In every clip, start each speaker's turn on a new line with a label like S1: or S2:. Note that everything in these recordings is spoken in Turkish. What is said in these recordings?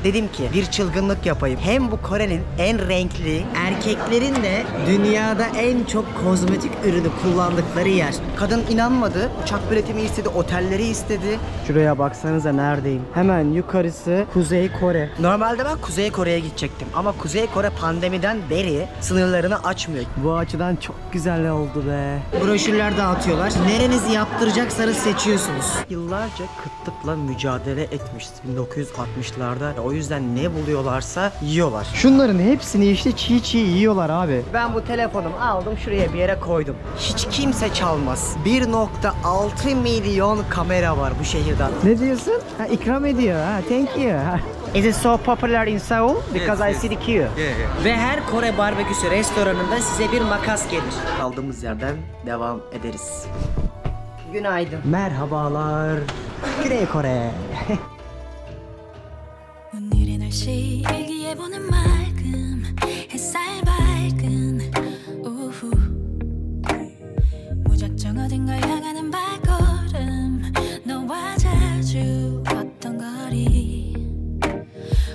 S1: Dedim ki bir çılgınlık yapayım. Hem bu Kore'nin en renkli, erkeklerin de dünyada en çok kozmetik ürünü kullandıkları yer. Kadın inanmadı. Uçak biletimi istedi, otelleri istedi. Şuraya baksanıza neredeyim. Hemen yukarısı Kuzey Kore. Normalde ben Kuzey Kore'ye gidecektim. Ama Kuzey Kore pandemiden beri sınırlarını açmıyor. Bu açıdan çok güzel oldu be. Broşürler dağıtıyorlar. Nerenizi yaptıracaksanız seçiyorsunuz. Yıllarca kıtlıkla mücadele etmiş 1960'larda. O yüzden ne buluyorlarsa yiyorlar. Şunların hepsini işte çiğ çiğ yiyorlar abi. Ben bu telefonumu aldım şuraya bir yere koydum. Hiç kimse çalmaz. 1.6 milyon kamera var bu şehirde. Ne diyorsun? Ha, ikram ediyor. Ha, thank you. Is it so popular in Seoul? Because I see the queue. Ve her Kore barbeküsü restoranında size bir makas gelir. Kaldığımız yerden devam ederiz. Günaydın. Merhabalar. Güney Kore.
S2: 오늘의 날씨 일기예보는 맑음 햇살 밝은 오후 무작정 어딘가 향하는 발걸음 너와 자주 걷던 거리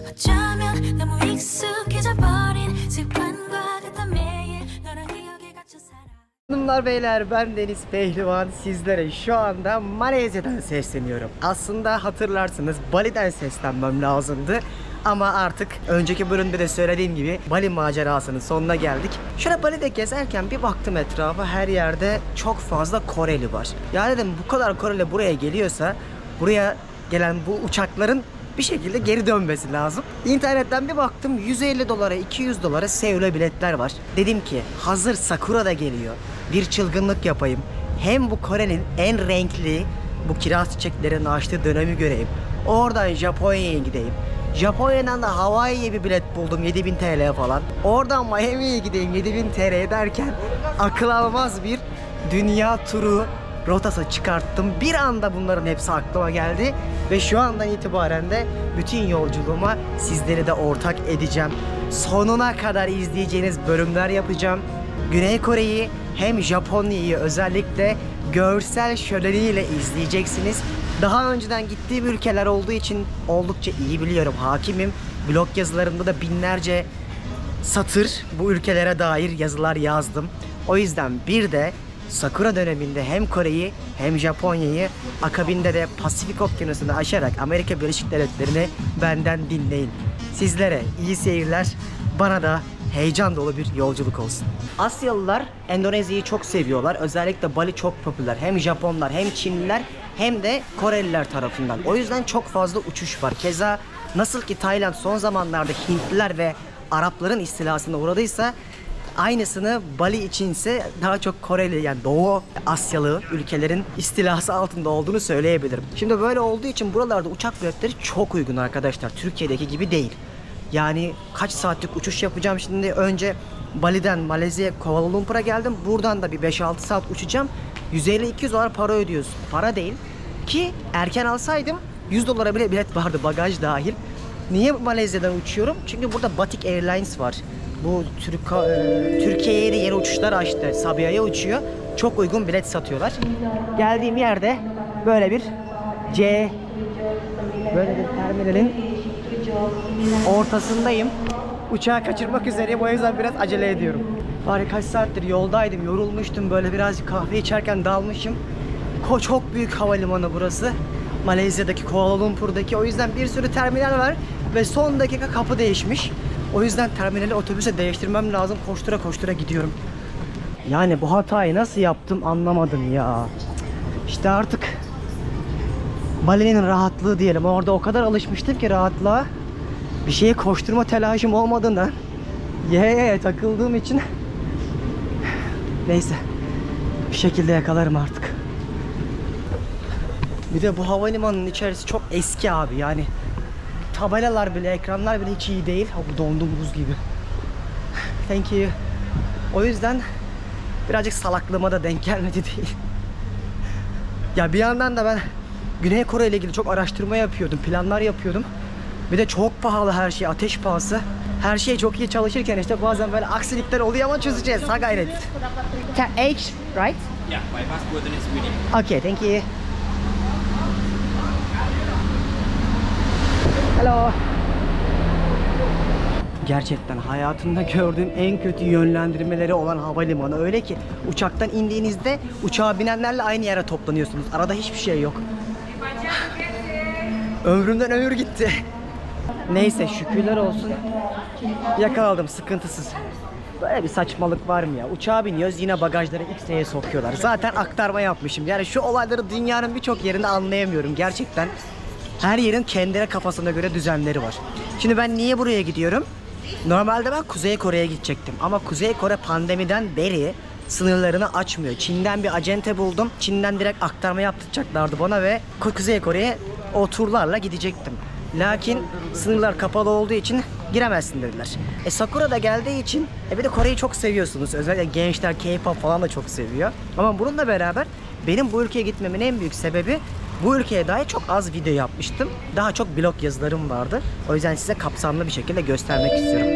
S2: 어쩌면 너무 익숙해져 버린 습관과 같아 매일 너랑 기억에 갇혀 살아.
S1: Hanımlar beyler, ben Deniz Pehlivan. Sizlere şu anda Malezya'dan sesleniyorum. Aslında hatırlarsınız Bali'den seslenmem lazımdı. Ama artık önceki bölümde de söylediğim gibi Bali macerasının sonuna geldik. Şöyle Bali'de gezerken bir baktım etrafa, her yerde çok fazla Koreli var. Ya dedim bu kadar Koreli buraya geliyorsa buraya gelen bu uçakların bir şekilde geri dönmesi lazım. İnternetten bir baktım 150 dolara 200 dolara Seul'e biletler var. Dedim ki hazır Sakura da geliyor. Bir çılgınlık yapayım. Hem bu Kore'nin en renkli bu kiraz çiçeklerinin açtığı dönemi göreyim. Oradan Japonya'ya gideyim. Japonya'dan da Hawaii'ye bir bilet buldum 7000 TL falan. Oradan Miami'ye gideyim 7000 TL derken akıl almaz bir dünya turu rotası çıkarttım. Bir anda bunların hepsi aklıma geldi ve şu andan itibaren de bütün yolculuğuma sizleri de ortak edeceğim. Sonuna kadar izleyeceğiniz bölümler yapacağım. Güney Kore'yi hem Japonya'yı özellikle görsel şöleniyle izleyeceksiniz. Daha önceden gittiğim ülkeler olduğu için oldukça iyi biliyorum, hakimim. Blog yazılarımda da binlerce satır bu ülkelere dair yazılar yazdım. O yüzden bir de Sakura döneminde hem Kore'yi hem Japonya'yı, akabinde de Pasifik Okyanusu'nu aşarak Amerika Birleşik Devletleri'ni benden dinleyin. Sizlere iyi seyirler, bana da heyecan dolu bir yolculuk olsun. Asyalılar Endonezya'yı çok seviyorlar. Özellikle Bali çok popüler. Hem Japonlar hem Çinliler hem de Koreliler tarafından. O yüzden çok fazla uçuş var. Keza nasıl ki Tayland son zamanlarda Hintliler ve Arapların istilasına uğradıysa, aynısını Bali içinse daha çok Koreli, yani Doğu Asyalı ülkelerin istilası altında olduğunu söyleyebilirim. Şimdi böyle olduğu için buralarda uçak biletleri çok uygun arkadaşlar. Türkiye'deki gibi değil. Yani kaç saatlik uçuş yapacağım şimdi? Önce Bali'den Malezya Kuala Lumpur'a geldim. Buradan da bir 5-6 saat uçacağım. 150-200 dolar para ödüyorsun. Para değil. Ki erken alsaydım 100 dolara bile bilet vardı, bagaj dahil. Niye Malezya'dan uçuyorum? Çünkü burada Batik Airlines var. Bu Türkiye'ye de yeni uçuşlar açtı. Sabiha'ya uçuyor. Çok uygun bilet satıyorlar. Geldiğim yerde böyle bir terminalin ortasındayım. Uçağı kaçırmak üzereyim. O yüzden biraz acele ediyorum. Bari kaç saattir yoldaydım. Yorulmuştum. Böyle birazcık kahve içerken dalmışım. Çok büyük havalimanı burası. Malezya'daki, Kuala Lumpur'daki. O yüzden bir sürü terminal var. Ve son dakika kapı değişmiş. O yüzden terminali otobüse değiştirmem lazım. Koştura koştura gidiyorum. Yani bu hatayı nasıl yaptım anlamadım ya. İşte artık Bali'nin rahatlığı diyelim. Orada o kadar alışmıştım ki rahatlığa. Bir şeye koşturma telaşım olmadığından takıldığım için neyse bir şekilde yakalarım artık. Bir de bu havalimanının içerisi çok eski abi, yani tabelalar bile, ekranlar bile hiç iyi değil. Bu dondum buz gibi. Thank you. O yüzden birazcık salaklığıma da denk gelmedi değil. Ya bir yandan da ben Güney Kore ile ilgili çok araştırma yapıyordum, planlar yapıyordum. Bir de çok pahalı her şey, ateş pahası. Her şey çok iyi çalışırken işte bazen böyle aksilikler oluyor ama çözeceğiz. Ha gayret. H, right?
S3: Yeah, my passport is waiting.
S1: Okay, thank you. Hello. Gerçekten hayatımda gördüğüm en kötü yönlendirmeleri olan havalimanı. Öyle ki uçaktan indiğinizde uçağa binenlerle aynı yere toplanıyorsunuz. Arada hiçbir şey yok. Ömrümden ömür gitti. Neyse şükürler olsun. Yakaladım sıkıntısız. Böyle bir saçmalık var mı ya? Uçağa biniyoruz yine bagajları X-ray'e sokuyorlar. Zaten aktarma yapmışım. Yani şu olayları dünyanın birçok yerinde anlayamıyorum. Gerçekten her yerin kendine kafasına göre düzenleri var. Şimdi ben niye buraya gidiyorum? Normalde ben Kuzey Kore'ye gidecektim. Ama Kuzey Kore pandemiden beri sınırlarını açmıyor. Çin'den bir acente buldum. Çin'den direkt aktarma yaptıracaklardı bana ve Kuzey Kore'ye o turlarla gidecektim. Lakin sınırlar kapalı olduğu için giremezsin dediler. Sakura da geldiği için bir de Kore'yi çok seviyorsunuz. Özellikle gençler K-pop falan da çok seviyor. Ama bununla beraber benim bu ülkeye gitmemin en büyük sebebi bu ülkeye dair çok az video yapmıştım. Daha çok blog yazılarım vardı. O yüzden size kapsamlı bir şekilde göstermek istiyorum.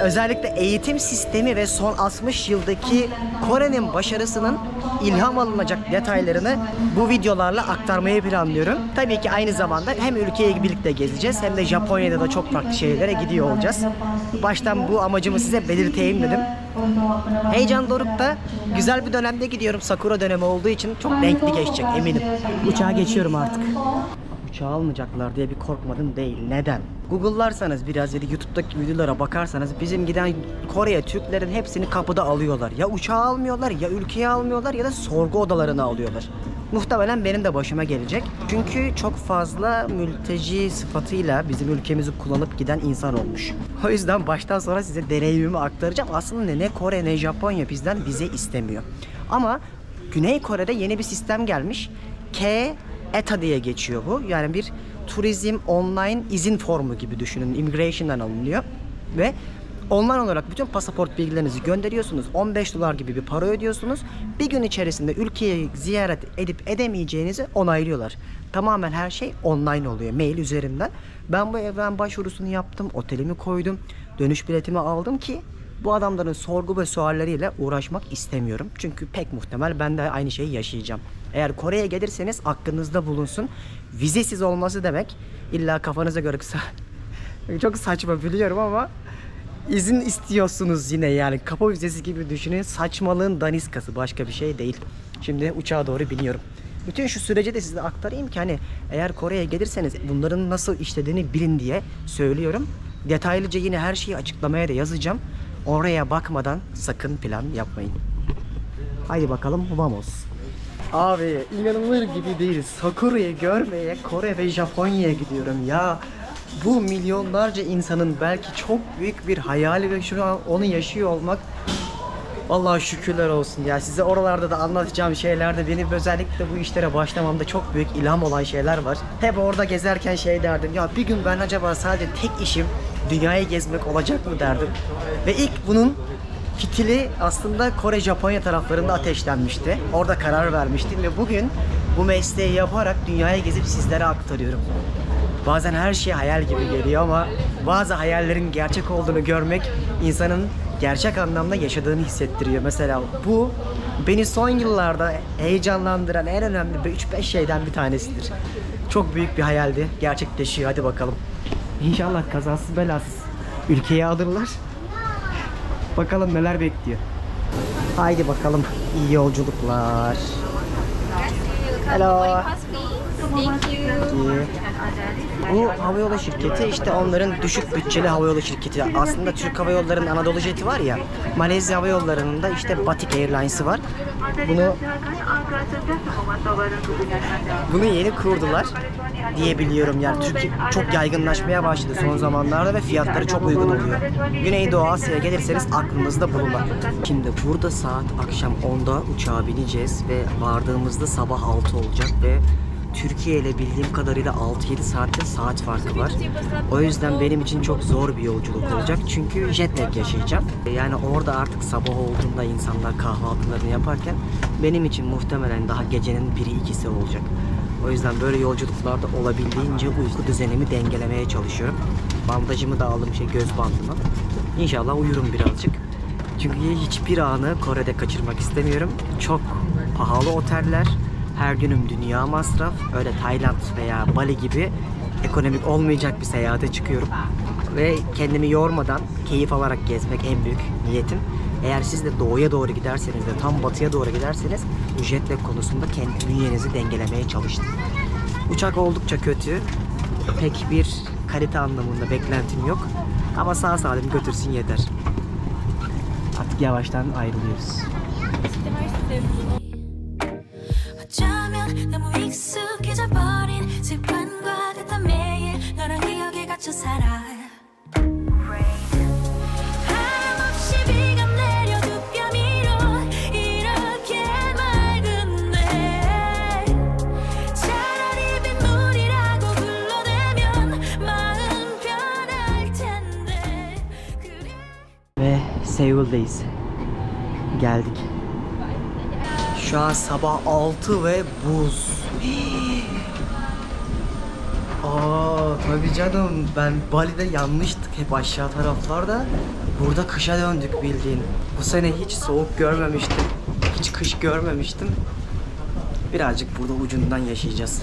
S1: Özellikle eğitim sistemi ve son 60 yıldaki Kore'nin başarısının ilham alınacak detaylarını bu videolarla aktarmayı planlıyorum. Tabii ki aynı zamanda hem ülkeyi birlikte gezeceğiz hem de Japonya'da da çok farklı şehirlere gidiyor olacağız. Baştan bu amacımı size belirteyim dedim. Heyecan dorukta güzel bir dönemde gidiyorum. Sakura dönemi olduğu için çok renkli geçecek eminim. Uçağa geçiyorum artık. Uçağı almayacaklar diye bir korkmadım değil. Neden? Google'larsanız biraz ya da YouTube'daki videolara bakarsanız bizim giden Kore'ye Türklerin hepsini kapıda alıyorlar. Ya uçağa almıyorlar ya ülkeye almıyorlar ya da sorgu odalarına alıyorlar. Muhtemelen benim de başıma gelecek. Çünkü çok fazla mülteci sıfatıyla bizim ülkemizi kullanıp giden insan olmuş. O yüzden baştan sonra size deneyimimi aktaracağım. Aslında ne Kore ne Japonya bizden vize istemiyor. Ama Güney Kore'de yeni bir sistem gelmiş. K-ETA diye geçiyor bu. Yani bir turizm online izin formu gibi düşünün. Immigration'dan alınıyor. Ve online olarak bütün pasaport bilgilerinizi gönderiyorsunuz. 15 dolar gibi bir para ödüyorsunuz. Bir gün içerisinde ülkeyi ziyaret edip edemeyeceğinizi onaylıyorlar. Tamamen her şey online oluyor. Mail üzerinden. Ben bu evren başvurusunu yaptım. Otelimi koydum. Dönüş biletimi aldım ki bu adamların sorgu ve sualleriyle uğraşmak istemiyorum. Çünkü pek muhtemel ben de aynı şeyi yaşayacağım. Eğer Kore'ye gelirseniz aklınızda bulunsun. Vizesiz olması demek illa kafanıza göre çok saçma biliyorum ama izin istiyorsunuz yine yani kapı vizesi gibi düşünün. Saçmalığın daniskası, başka bir şey değil. Şimdi uçağa doğru biniyorum. Bütün şu süreci de size aktarayım ki hani eğer Kore'ye gelirseniz bunların nasıl işlediğini bilin diye söylüyorum. Detaylıca yine her şeyi açıklamaya da yazacağım. Oraya bakmadan sakın plan yapmayın. Haydi bakalım, vamos. Abi inanılır gibi değil. Sakura'yı görmeye Kore ve Japonya'ya gidiyorum ya. Bu milyonlarca insanın belki çok büyük bir hayali ve şu an onu yaşıyor olmak vallahi şükürler olsun ya. Size oralarda da anlatacağım şeylerde benim özellikle bu işlere başlamamda çok büyük ilham olan şeyler var. Hep orada gezerken şey derdim ya, bir gün ben acaba sadece tek işim dünyayı gezmek olacak mı derdim. Ve ilk bunun fitili aslında Kore Japonya taraflarında ateşlenmişti. Orada karar vermiştim ve bugün bu mesleği yaparak dünyayı gezip sizlere aktarıyorum. Bazen her şey hayal gibi geliyor ama bazı hayallerin gerçek olduğunu görmek insanın gerçek anlamda yaşadığını hissettiriyor. Mesela bu beni son yıllarda heyecanlandıran en önemli 3-5 şeyden bir tanesidir. Çok büyük bir hayaldi. Gerçekleşiyor. Hadi bakalım. İnşallah kazasız belasız ülkeye alırlar. Bakalım neler bekliyor. Haydi bakalım. İyi yolculuklar. Hello.
S2: Thank you.
S1: Bu havayolu şirketi işte onların düşük bütçeli havayolu şirketi. Aslında Türk Hava Yolları'nın Anadolu Jeti var ya, Malezya Hava Yolları'nın da işte Batik Airlines'ı var. Bunu yeni kurdular diye biliyorum yani. Türkiye çok yaygınlaşmaya başladı son zamanlarda ve fiyatları çok uygun oluyor. Güneydoğu Asya'ya gelirseniz aklınızda bulunur. Şimdi burada saat akşam 10'da uçağa bineceğiz ve vardığımızda sabah 6 olacak ve Türkiye ile bildiğim kadarıyla 6-7 saatte saat farkı var. O yüzden benim için çok zor bir yolculuk olacak. Çünkü jet lag yaşayacağım. Yani orada artık sabah olduğunda insanlar kahvaltılarını yaparken benim için muhtemelen daha gecenin 1'i 2'si olacak. O yüzden böyle yolculuklarda olabildiğince uyku düzenimi dengelemeye çalışıyorum. Bandajımı da aldım, göz bandımı. İnşallah uyurum birazcık. Çünkü hiçbir anı Kore'de kaçırmak istemiyorum. Çok pahalı oteller. Her günüm dünya masraf. Öyle Tayland veya Bali gibi ekonomik olmayacak bir seyahate çıkıyorum. ve kendimi yormadan keyif alarak gezmek en büyük niyetim. Eğer siz de doğuya doğru giderseniz de tam batıya doğru giderseniz bu jet lag konusunda kendi bünyenizi dengelemeye çalışın. Uçak oldukça kötü. Pek bir kalite anlamında beklentim yok. Ama sağ salim götürsün yeter. Artık yavaştan ayrılıyoruz.
S2: 어쩌면 너무 익숙해져 버린 습관과 같아 매일 너랑 기억에 갇혀 살아 하염없이 비가 내려 두 뼘 위로 이렇게 맑은데 차라리 빗물이라고 불러대면 마음 편할 텐데 그래
S1: Ve Seul'deyiz. Geldik. Şu an sabah 6 ve buz. Tabii canım, ben Bali'de yanmıştık hep aşağı taraflarda. Burada kışa döndük bildiğin. Bu sene hiç soğuk görmemiştim. Hiç kış görmemiştim. Birazcık burada ucundan yaşayacağız.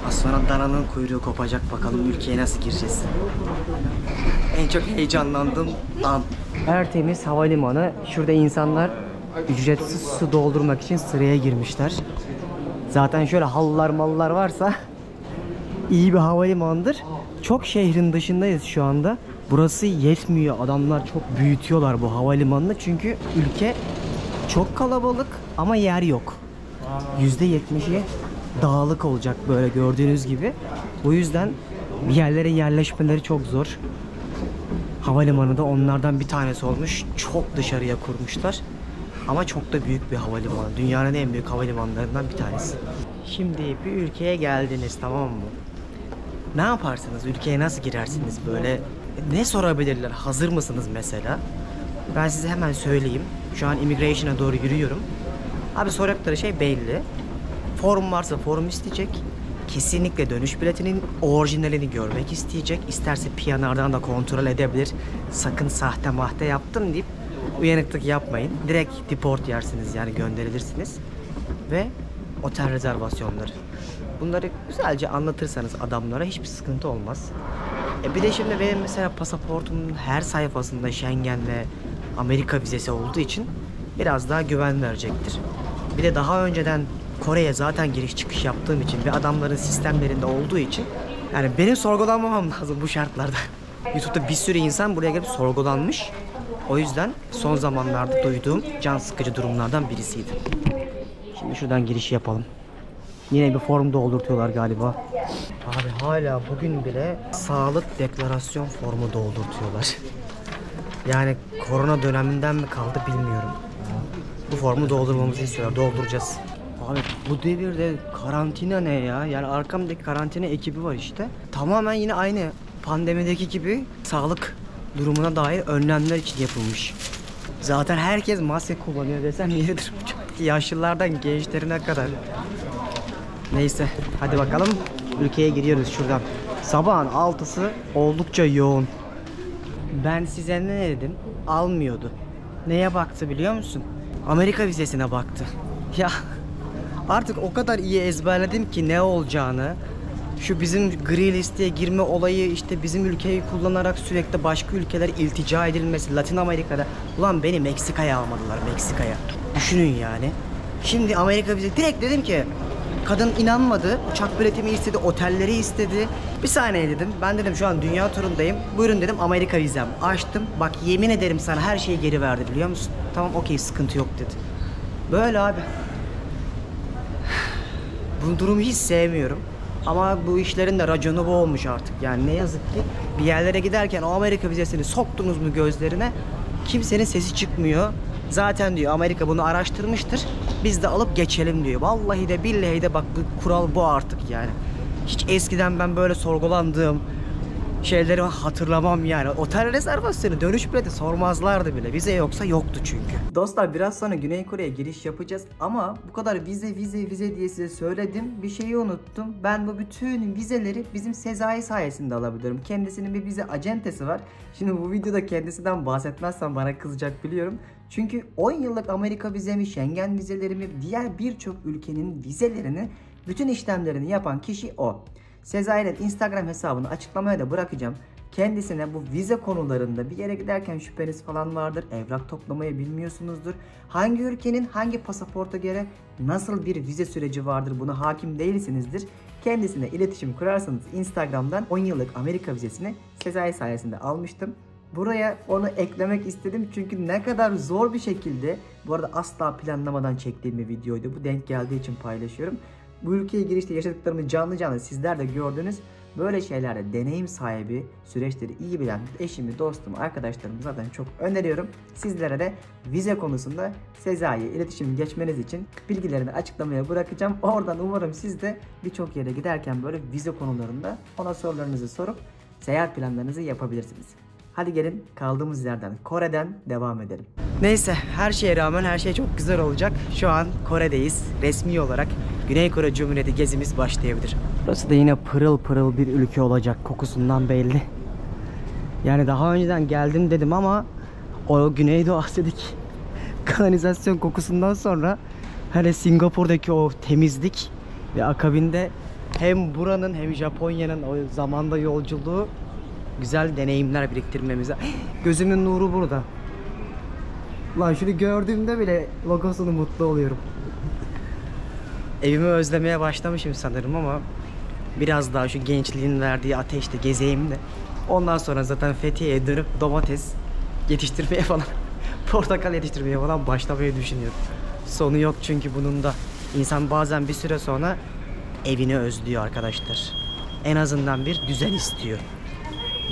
S1: Az sonra dananın kuyruğu kopacak, bakalım ülkeye nasıl gireceğiz. En çok heyecanlandığım an. Tertemiz havalimanı. Şurada insanlar ücretsiz su doldurmak için sıraya girmişler. Zaten şöyle halılar mallar varsa iyi bir havalimanıdır. Çok şehrin dışındayız şu anda. Burası yetmiyor. Adamlar çok büyütüyorlar bu havalimanını. Çünkü ülke çok kalabalık ama yer yok. %70'i dağlık olacak böyle gördüğünüz gibi. Bu yüzden bir yerlere yerleşmeleri çok zor. Havalimanı da onlardan bir tanesi olmuş. Çok dışarıya kurmuşlar. Ama çok da büyük bir havalimanı. Dünyanın en büyük havalimanlarından bir tanesi. Şimdi bir ülkeye geldiniz, tamam mı? Ne yaparsınız? Ülkeye nasıl girersiniz böyle? Ne sorabilirler? Hazır mısınız mesela? Ben size hemen söyleyeyim. Şu an immigration'a doğru yürüyorum. Abi soracakları şey belli. Form varsa form isteyecek. Kesinlikle dönüş biletinin orijinalini görmek isteyecek. İsterse PNR'dan da kontrol edebilir. Sakın sahte mahte yaptım deyip uyanıklık yapmayın. Direkt deport yersiniz, yani gönderilirsiniz. Ve otel rezervasyonları. Bunları güzelce anlatırsanız adamlara hiçbir sıkıntı olmaz. Bir de şimdi benim mesela pasaportumun her sayfasında Schengen'le Amerika vizesi olduğu için biraz daha güven verecektir. Bir de daha önceden Kore'ye zaten giriş çıkış yaptığım için ve adamların sistemlerinde olduğu için yani benim sorgulanmamam lazım bu şartlarda. YouTube'da bir sürü insan buraya gelip sorgulanmış. O yüzden son zamanlarda duyduğum can sıkıcı durumlardan birisiydi. Şimdi şuradan giriş yapalım. Yine bir form doldurtuyorlar galiba. Abi hala bugün bile sağlık deklarasyon formu doldurtuyorlar. Yani korona döneminden mi kaldı bilmiyorum. Bu formu doldurmamızı istiyorlar. Dolduracağız. Abi bu devirde karantina ne ya? Yani arkamdaki karantina ekibi var işte. Tamamen yine aynı pandemideki gibi sağlık durumuna dair önlemler için yapılmış. Zaten herkes maske kullanıyor desem yeridir. Yaşlılardan gençlerine kadar. Neyse hadi bakalım ülkeye giriyoruz şuradan. Sabahın 6'sı oldukça yoğun. Ben size ne dedim? Almıyordu. Neye baktı biliyor musun? Amerika vizesine baktı. Ya artık o kadar iyi ezberledim ki ne olacağını. Şu bizim gri listeye girme olayı, işte bizim ülkeyi kullanarak sürekli başka ülkeler iltica edilmesi, Latin Amerika'da. Ulan beni Meksika'ya almadılar, Meksika'ya. Düşünün yani. Şimdi Amerika bize direkt dedim ki, kadın inanmadı, uçak biletimi istedi, otelleri istedi. Bir saniye dedim, ben dedim şu an dünya turundayım. Buyurun dedim, Amerika vizem. Açtım, bak yemin ederim sana her şeyi geri verdi biliyor musun? Tamam okey, sıkıntı yok dedi. Böyle abi. Bu durumu hiç sevmiyorum. Ama bu işlerin de raconu bu olmuş artık. Yani ne yazık ki bir yerlere giderken o Amerika vizesini soktunuz mu gözlerine, kimsenin sesi çıkmıyor. Zaten diyor Amerika bunu araştırmıştır. Biz de alıp geçelim diyor. Vallahi de billahi de bak bu kural bu artık yani. Hiç eskiden ben böyle sorgulandığım şeyleri hatırlamam yani. Otel rezervasyonu, dönüş bileti sormazlardı bile. Vize yoksa yoktu çünkü. Dostlar biraz sonra Güney Kore'ye giriş yapacağız ama bu kadar vize diye size söyledim. Bir şeyi unuttum. Ben bu bütün vizeleri bizim Sezai sayesinde alabiliyorum. Kendisinin bir vize acentesi var. Şimdi bu videoda kendisinden bahsetmezsem bana kızacak biliyorum. Çünkü 10 yıllık Amerika vizemi, Schengen vizelerimi, diğer birçok ülkenin vizelerini, bütün işlemlerini yapan kişi o. Sezai'nin Instagram hesabını açıklamaya da bırakacağım. Kendisine bu vize konularında bir yere giderken şüpheniz falan vardır. Evrak toplamayı bilmiyorsunuzdur. Hangi ülkenin hangi pasaporta göre nasıl bir vize süreci vardır buna hakim değilsinizdir. Kendisine iletişim kurarsanız Instagram'dan 10 yıllık Amerika vizesini Sezai sayesinde almıştım. Buraya onu eklemek istedim çünkü ne kadar zor bir şekilde, bu arada asla planlamadan çektiğim bir videoydu. Bu denk geldiği için paylaşıyorum. Bu ülkeye girişte yaşadıklarımı canlı canlı sizler de gördünüz. Böyle şeylerde deneyim sahibi, süreçleri iyi bilen eşimi, dostumu, arkadaşlarımı zaten çok öneriyorum. Sizlere de vize konusunda Sezai'ye iletişim geçmeniz için bilgilerini açıklamaya bırakacağım. Oradan umarım siz de birçok yere giderken böyle vize konularında ona sorularınızı sorup seyahat planlarınızı yapabilirsiniz. Hadi gelin kaldığımız yerden, Kore'den devam edelim. Neyse, her şeye rağmen her şey çok güzel olacak. Şu an Kore'deyiz. Resmi olarak Güney Kore Cumhuriyeti gezimiz başlayabilir. Burası da yine pırıl pırıl bir ülke olacak, kokusundan belli. Yani daha önceden geldim dedim ama o Güneydoğu Asya'daki kanalizasyon kokusundan sonra hele Singapur'daki o temizlik ve akabinde hem buranın hem Japonya'nın o zamanda yolculuğu güzel deneyimler biriktirmemize. Gözümün nuru burada. Lan şunu gördüğümde bile logosunu mutlu oluyorum. Evimi özlemeye başlamışım sanırım ama biraz daha şu gençliğin verdiği ateşte gezeyim de. Ondan sonra zaten Fethiye'ye dönüp domates yetiştirmeye falan, portakal yetiştirmeye falan başlamayı düşünüyorum. Sonu yok çünkü bunun da. İnsan bazen bir süre sonra evini özlüyor arkadaşlar. En azından bir düzen istiyor.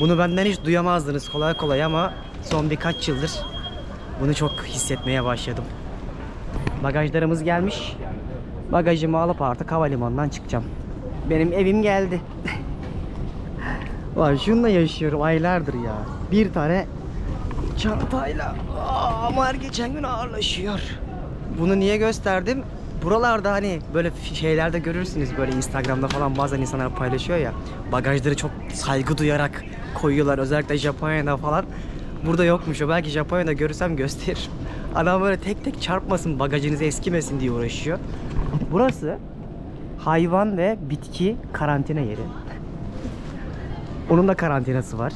S1: Bunu benden hiç duyamazdınız kolay kolay ama son birkaç yıldır bunu çok hissetmeye başladım. Bagajlarımız gelmiş. Bagajımı alıp artık havalimanından çıkacağım. Benim evim geldi. Lan şununla yaşıyorum aylardır ya. Bir tane çantayla. Ama her geçen gün ağırlaşıyor. Bunu niye gösterdim? Buralarda hani böyle şeylerde görürsünüz, böyle Instagram'da falan bazen insanlar paylaşıyor ya. Bagajları çok saygı duyarak koyuyorlar, özellikle Japonya'da falan. Burada yokmuş o. Belki Japonya'da görürsem gösteririm. Adam böyle tek tek çarpmasın, bagajınız eskimesin diye uğraşıyor. Burası hayvan ve bitki karantina yeri. Onun da karantinası var.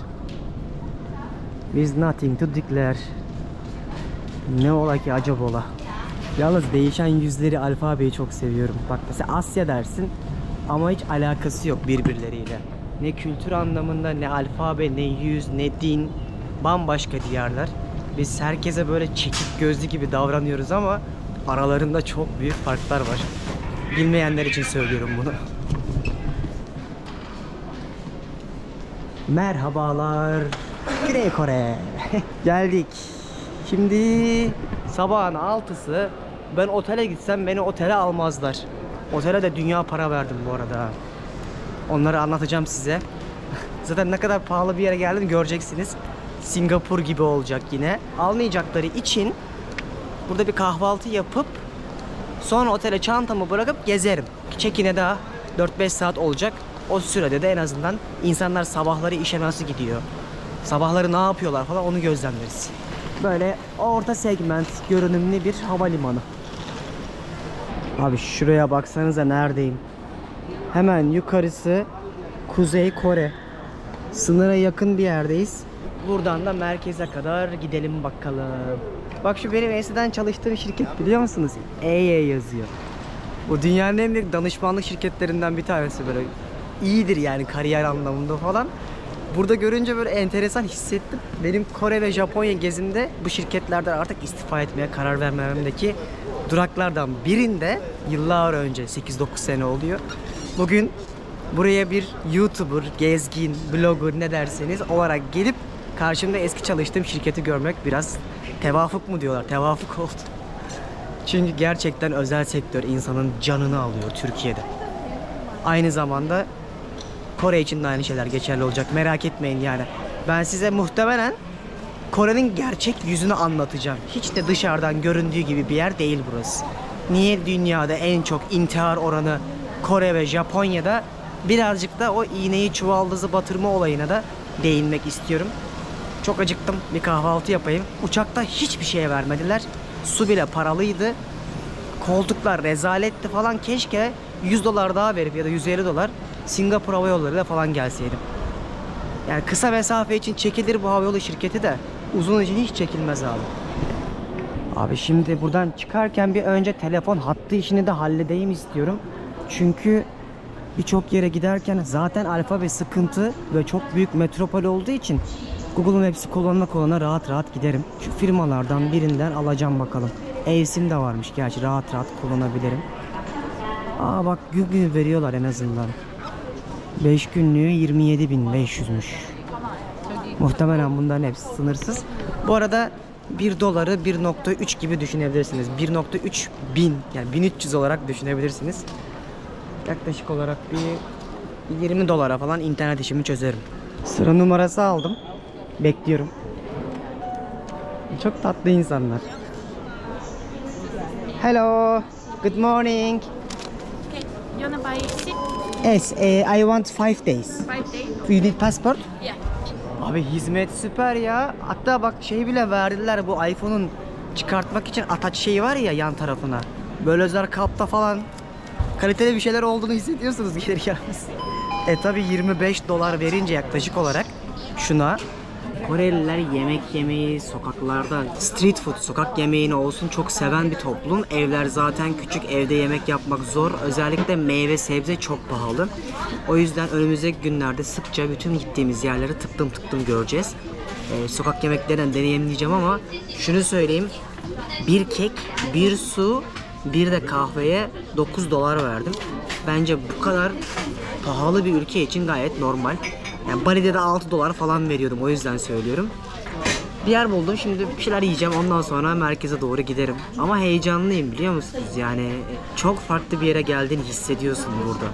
S1: Biz nothing to declare. Ne ola ki acaba ola. Yalnız değişen yüzleri, alfabeyi çok seviyorum. Bak mesela Asya dersin ama hiç alakası yok birbirleriyle. Ne kültür anlamında, ne alfabe, ne yüz, ne din. Bambaşka diyarlar. Biz herkese böyle çekik gözlü gibi davranıyoruz ama aralarında çok büyük farklar var. Bilmeyenler için söylüyorum bunu. Merhabalar. Güney Kore. Geldik. Şimdi sabahın 6'sı. Ben otele gitsem beni otele almazlar. Otele de dünya para verdim bu arada. Onları anlatacağım size. Zaten ne kadar pahalı bir yere geldim göreceksiniz. Singapur gibi olacak yine. Almayacakları için burada bir kahvaltı yapıp sonra otele çantamı bırakıp gezerim. Check-in'e daha 4-5 saat olacak. O sürede de en azından insanlar sabahları işe nasıl gidiyor, sabahları ne yapıyorlar falan onu gözlemleriz. Böyle orta segment görünümlü bir havalimanı. Abi şuraya baksanıza neredeyim. Hemen yukarısı Kuzey Kore. Sınıra yakın bir yerdeyiz. Buradan da merkeze kadar gidelim bakalım. Bak şu benim eskiden çalıştığım şirket, biliyor musunuz? EY yazıyor. Bu dünyanın en büyük danışmanlık şirketlerinden bir tanesi, böyle iyidir yani kariyer anlamında falan. Burada görünce böyle enteresan hissettim. Benim Kore ve Japonya gezimde bu şirketlerden artık istifa etmeye karar vermemdeki duraklardan birinde yıllar önce, 8-9 sene oluyor. Bugün buraya bir YouTuber, gezgin, blogger ne derseniz olarak gelip karşımda eski çalıştığım şirketi görmek biraz tevafuk mu diyorlar? Tevafuk oldu. Çünkü gerçekten özel sektör insanın canını alıyor Türkiye'de. Aynı zamanda Kore için de aynı şeyler geçerli olacak. Merak etmeyin yani. Ben size muhtemelen Kore'nin gerçek yüzünü anlatacağım. Hiç de dışarıdan göründüğü gibi bir yer değil burası. Niye dünyada en çok intihar oranı Kore ve Japonya'da? Birazcık da o iğneyi çuvaldızı batırma olayına da değinmek istiyorum. Çok acıktım. Bir kahvaltı yapayım. Uçakta hiçbir şeye vermediler. Su bile paralıydı. Koltuklar rezaletti falan. Keşke $100 daha verip ya da $150 Singapur Hava Yolları'yla falan gelseydim. Yani kısa mesafe için çekilir bu havayolu şirketi de uzun için hiç çekilmez abi. Abi şimdi buradan çıkarken bir önce telefon hattı işini de halledeyim istiyorum. Çünkü birçok yere giderken zaten alfabe sıkıntı ve çok büyük metropol olduğu için Google Maps'i kullanana rahat rahat giderim. Şu firmalardan birinden alacağım bakalım. eSIM de varmış gerçi, rahat rahat kullanabilirim. Aa bak gün veriyorlar en azından. 5 günlüğü 27.500'müş. Muhtemelen bunların hepsi sınırsız. Bu arada 1 doları 1.3 gibi düşünebilirsiniz. 1.3 bin yani 1300 olarak düşünebilirsiniz. Yaklaşık olarak bir 20 dolara falan internet işimi çözerim. Sıra numarası aldım. Bekliyorum. Çok tatlı insanlar. Hello. Good morning.
S4: Okay, you wanna buy seat?
S1: Yes, I want 5 days.
S4: 5 days?
S1: You need passport?
S4: Yeah.
S1: Abi hizmet süper ya. Hatta bak şey bile verdiler, bu iPhone'un çıkartmak için ataç şeyi var ya yan tarafına. Böyle özel kapta falan kaliteli bir şeyler olduğunu hissediyorsunuz gelir gelmez. Tabi 25 dolar verince yaklaşık olarak şuna, Koreliler yemek yemeyi sokaklarda, street food, sokak yemeğini olsun çok seven bir toplum. Evler zaten küçük, evde yemek yapmak zor. Özellikle meyve sebze çok pahalı. O yüzden önümüzdeki günlerde sıkça bütün gittiğimiz yerleri tıktım göreceğiz. Sokak yemeklerinden deneyimleyeceğim ama şunu söyleyeyim. Bir kek, bir su, bir de kahveye 9 dolar verdim. Bence bu kadar pahalı bir ülke için gayet normal. Yani Bali'de de 6 dolar falan veriyordum, o yüzden söylüyorum. Bir yer buldum, şimdi bir şeyler yiyeceğim, ondan sonra merkeze doğru giderim. Ama heyecanlıyım biliyor musunuz? Yani çok farklı bir yere geldiğini hissediyorsun burada.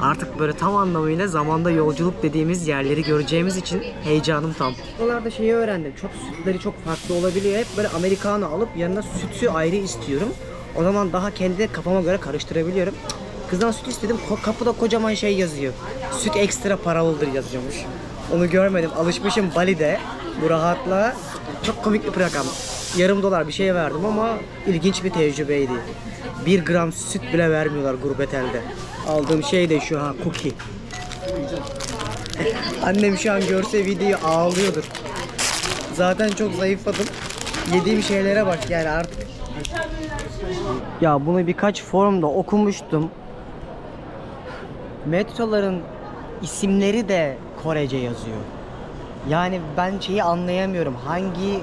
S1: Artık böyle tam anlamıyla zamanda yolculuk dediğimiz yerleri göreceğimiz için heyecanım tam. Buralarda şeyi öğrendim, çok sütleri çok farklı olabiliyor. Hep böyle Americano alıp yanına sütü ayrı istiyorum. O zaman daha kendi kafama göre karıştırabiliyorum. Kızdan süt istedim, kapıda kocaman şey yazıyor. Süt ekstra paralıdır yazıyormuş. Onu görmedim, alışmışım Bali'de bu rahatlığa. Çok komik bir rakam. Yarım dolar bir şey verdim ama ilginç bir tecrübeydi. 1 gram süt bile vermiyorlar gurbet elde. Aldığım şey de şu, cookie. Annem şu an görse videoyu ağlıyordur. Zaten çok zayıfladım. Yediğim şeylere bak yani artık. Ya bunu birkaç forumda okumuştum. Metroların isimleri de Korece yazıyor. Yani ben şeyi anlayamıyorum. Hangi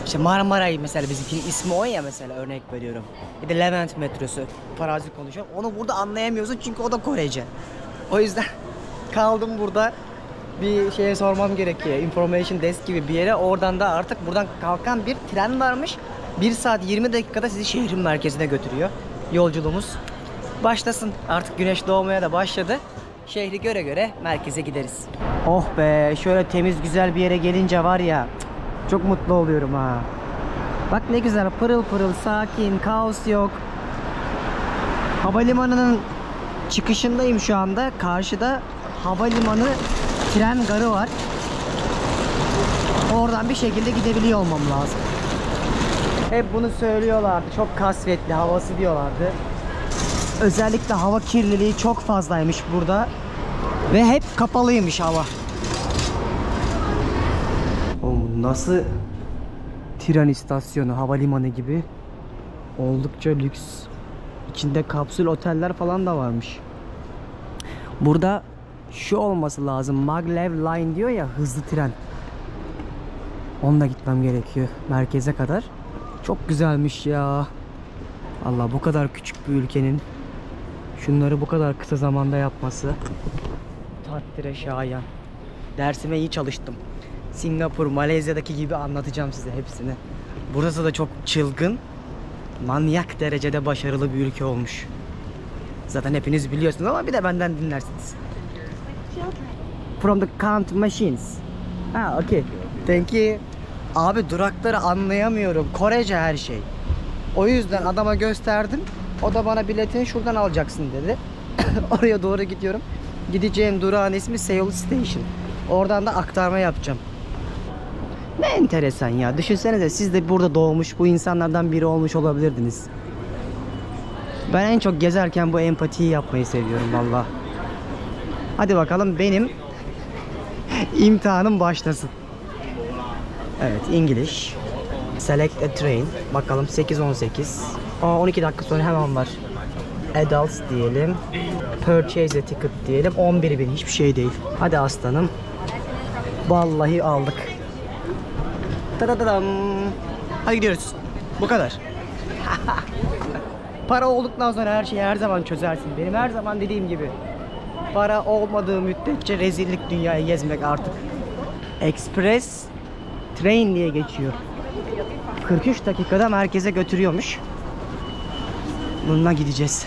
S1: işte Marmaray mesela bizimkinin ismi o ya, mesela örnek veriyorum. Bir de Levent metrosu. Farazi konuşuyorum. Onu burada anlayamıyorsun çünkü o da Korece. O yüzden kaldım burada. Bir şeye sormam gerekiyor. Information desk gibi bir yere. Oradan da artık buradan kalkan bir tren varmış. 1 saat 20 dakikada sizi şehrin merkezine götürüyor. Yolculuğumuz başlasın. Artık güneş doğmaya da başladı. Şehri göre göre merkeze gideriz. Oh be, şöyle temiz güzel bir yere gelince var ya, çok mutlu oluyorum ha. Bak ne güzel, pırıl pırıl, sakin, kaos yok. Havalimanının çıkışındayım şu anda. Karşıda havalimanı tren garı var. Oradan bir şekilde gidebiliyor olmam lazım. Hep bunu söylüyorlardı. Çok kasvetli havası diyorlardı. Özellikle hava kirliliği çok fazlaymış burada. Ve hep kapalıymış hava. Oğlum nasıl tren istasyonu, havalimanı gibi. Oldukça lüks. İçinde kapsül oteller falan da varmış. Burada şu olması lazım. Maglev Line diyor ya, hızlı tren. Onunla gitmem gerekiyor merkeze kadar. Çok güzelmiş ya. Allah, bu kadar küçük bir ülkenin şunları bu kadar kısa zamanda yapması takdire şayan. Dersime iyi çalıştım. Singapur, Malezya'daki gibi anlatacağım size hepsini. Burası da çok çılgın, manyak derecede başarılı bir ülke olmuş. Zaten hepiniz biliyorsunuz ama bir de benden dinlersiniz. From the count machines. Ha, okay. Thank you. Abi durakları anlayamıyorum. Korece her şey. O yüzden adama gösterdim. O da bana biletini şuradan alacaksın dedi. Oraya doğru gidiyorum. Gideceğim durağın ismi Seoul Station. Oradan da aktarma yapacağım. Ne enteresan ya. Düşünsenize, siz de burada doğmuş bu insanlardan biri olmuş olabilirdiniz. Ben en çok gezerken bu empatiyi yapmayı seviyorum valla. Hadi bakalım, benim İmtihanım başlasın. Evet, English. Select a train. Bakalım 8-18. 12 dakika sonra hemen var. Adults diyelim. Purchase a ticket diyelim. 11.000 hiçbir şey değil. Hadi aslanım. Vallahi aldık. Tadadadam. Hadi gidiyoruz. Bu kadar. Para olduktan sonra her şeyi her zaman çözersin. Benim her zaman dediğim gibi. Para olmadığı müddetçe rezillik dünyayı gezmek artık. Express Train diye geçiyor. 43 dakikada merkeze götürüyormuş. Bununla gideceğiz.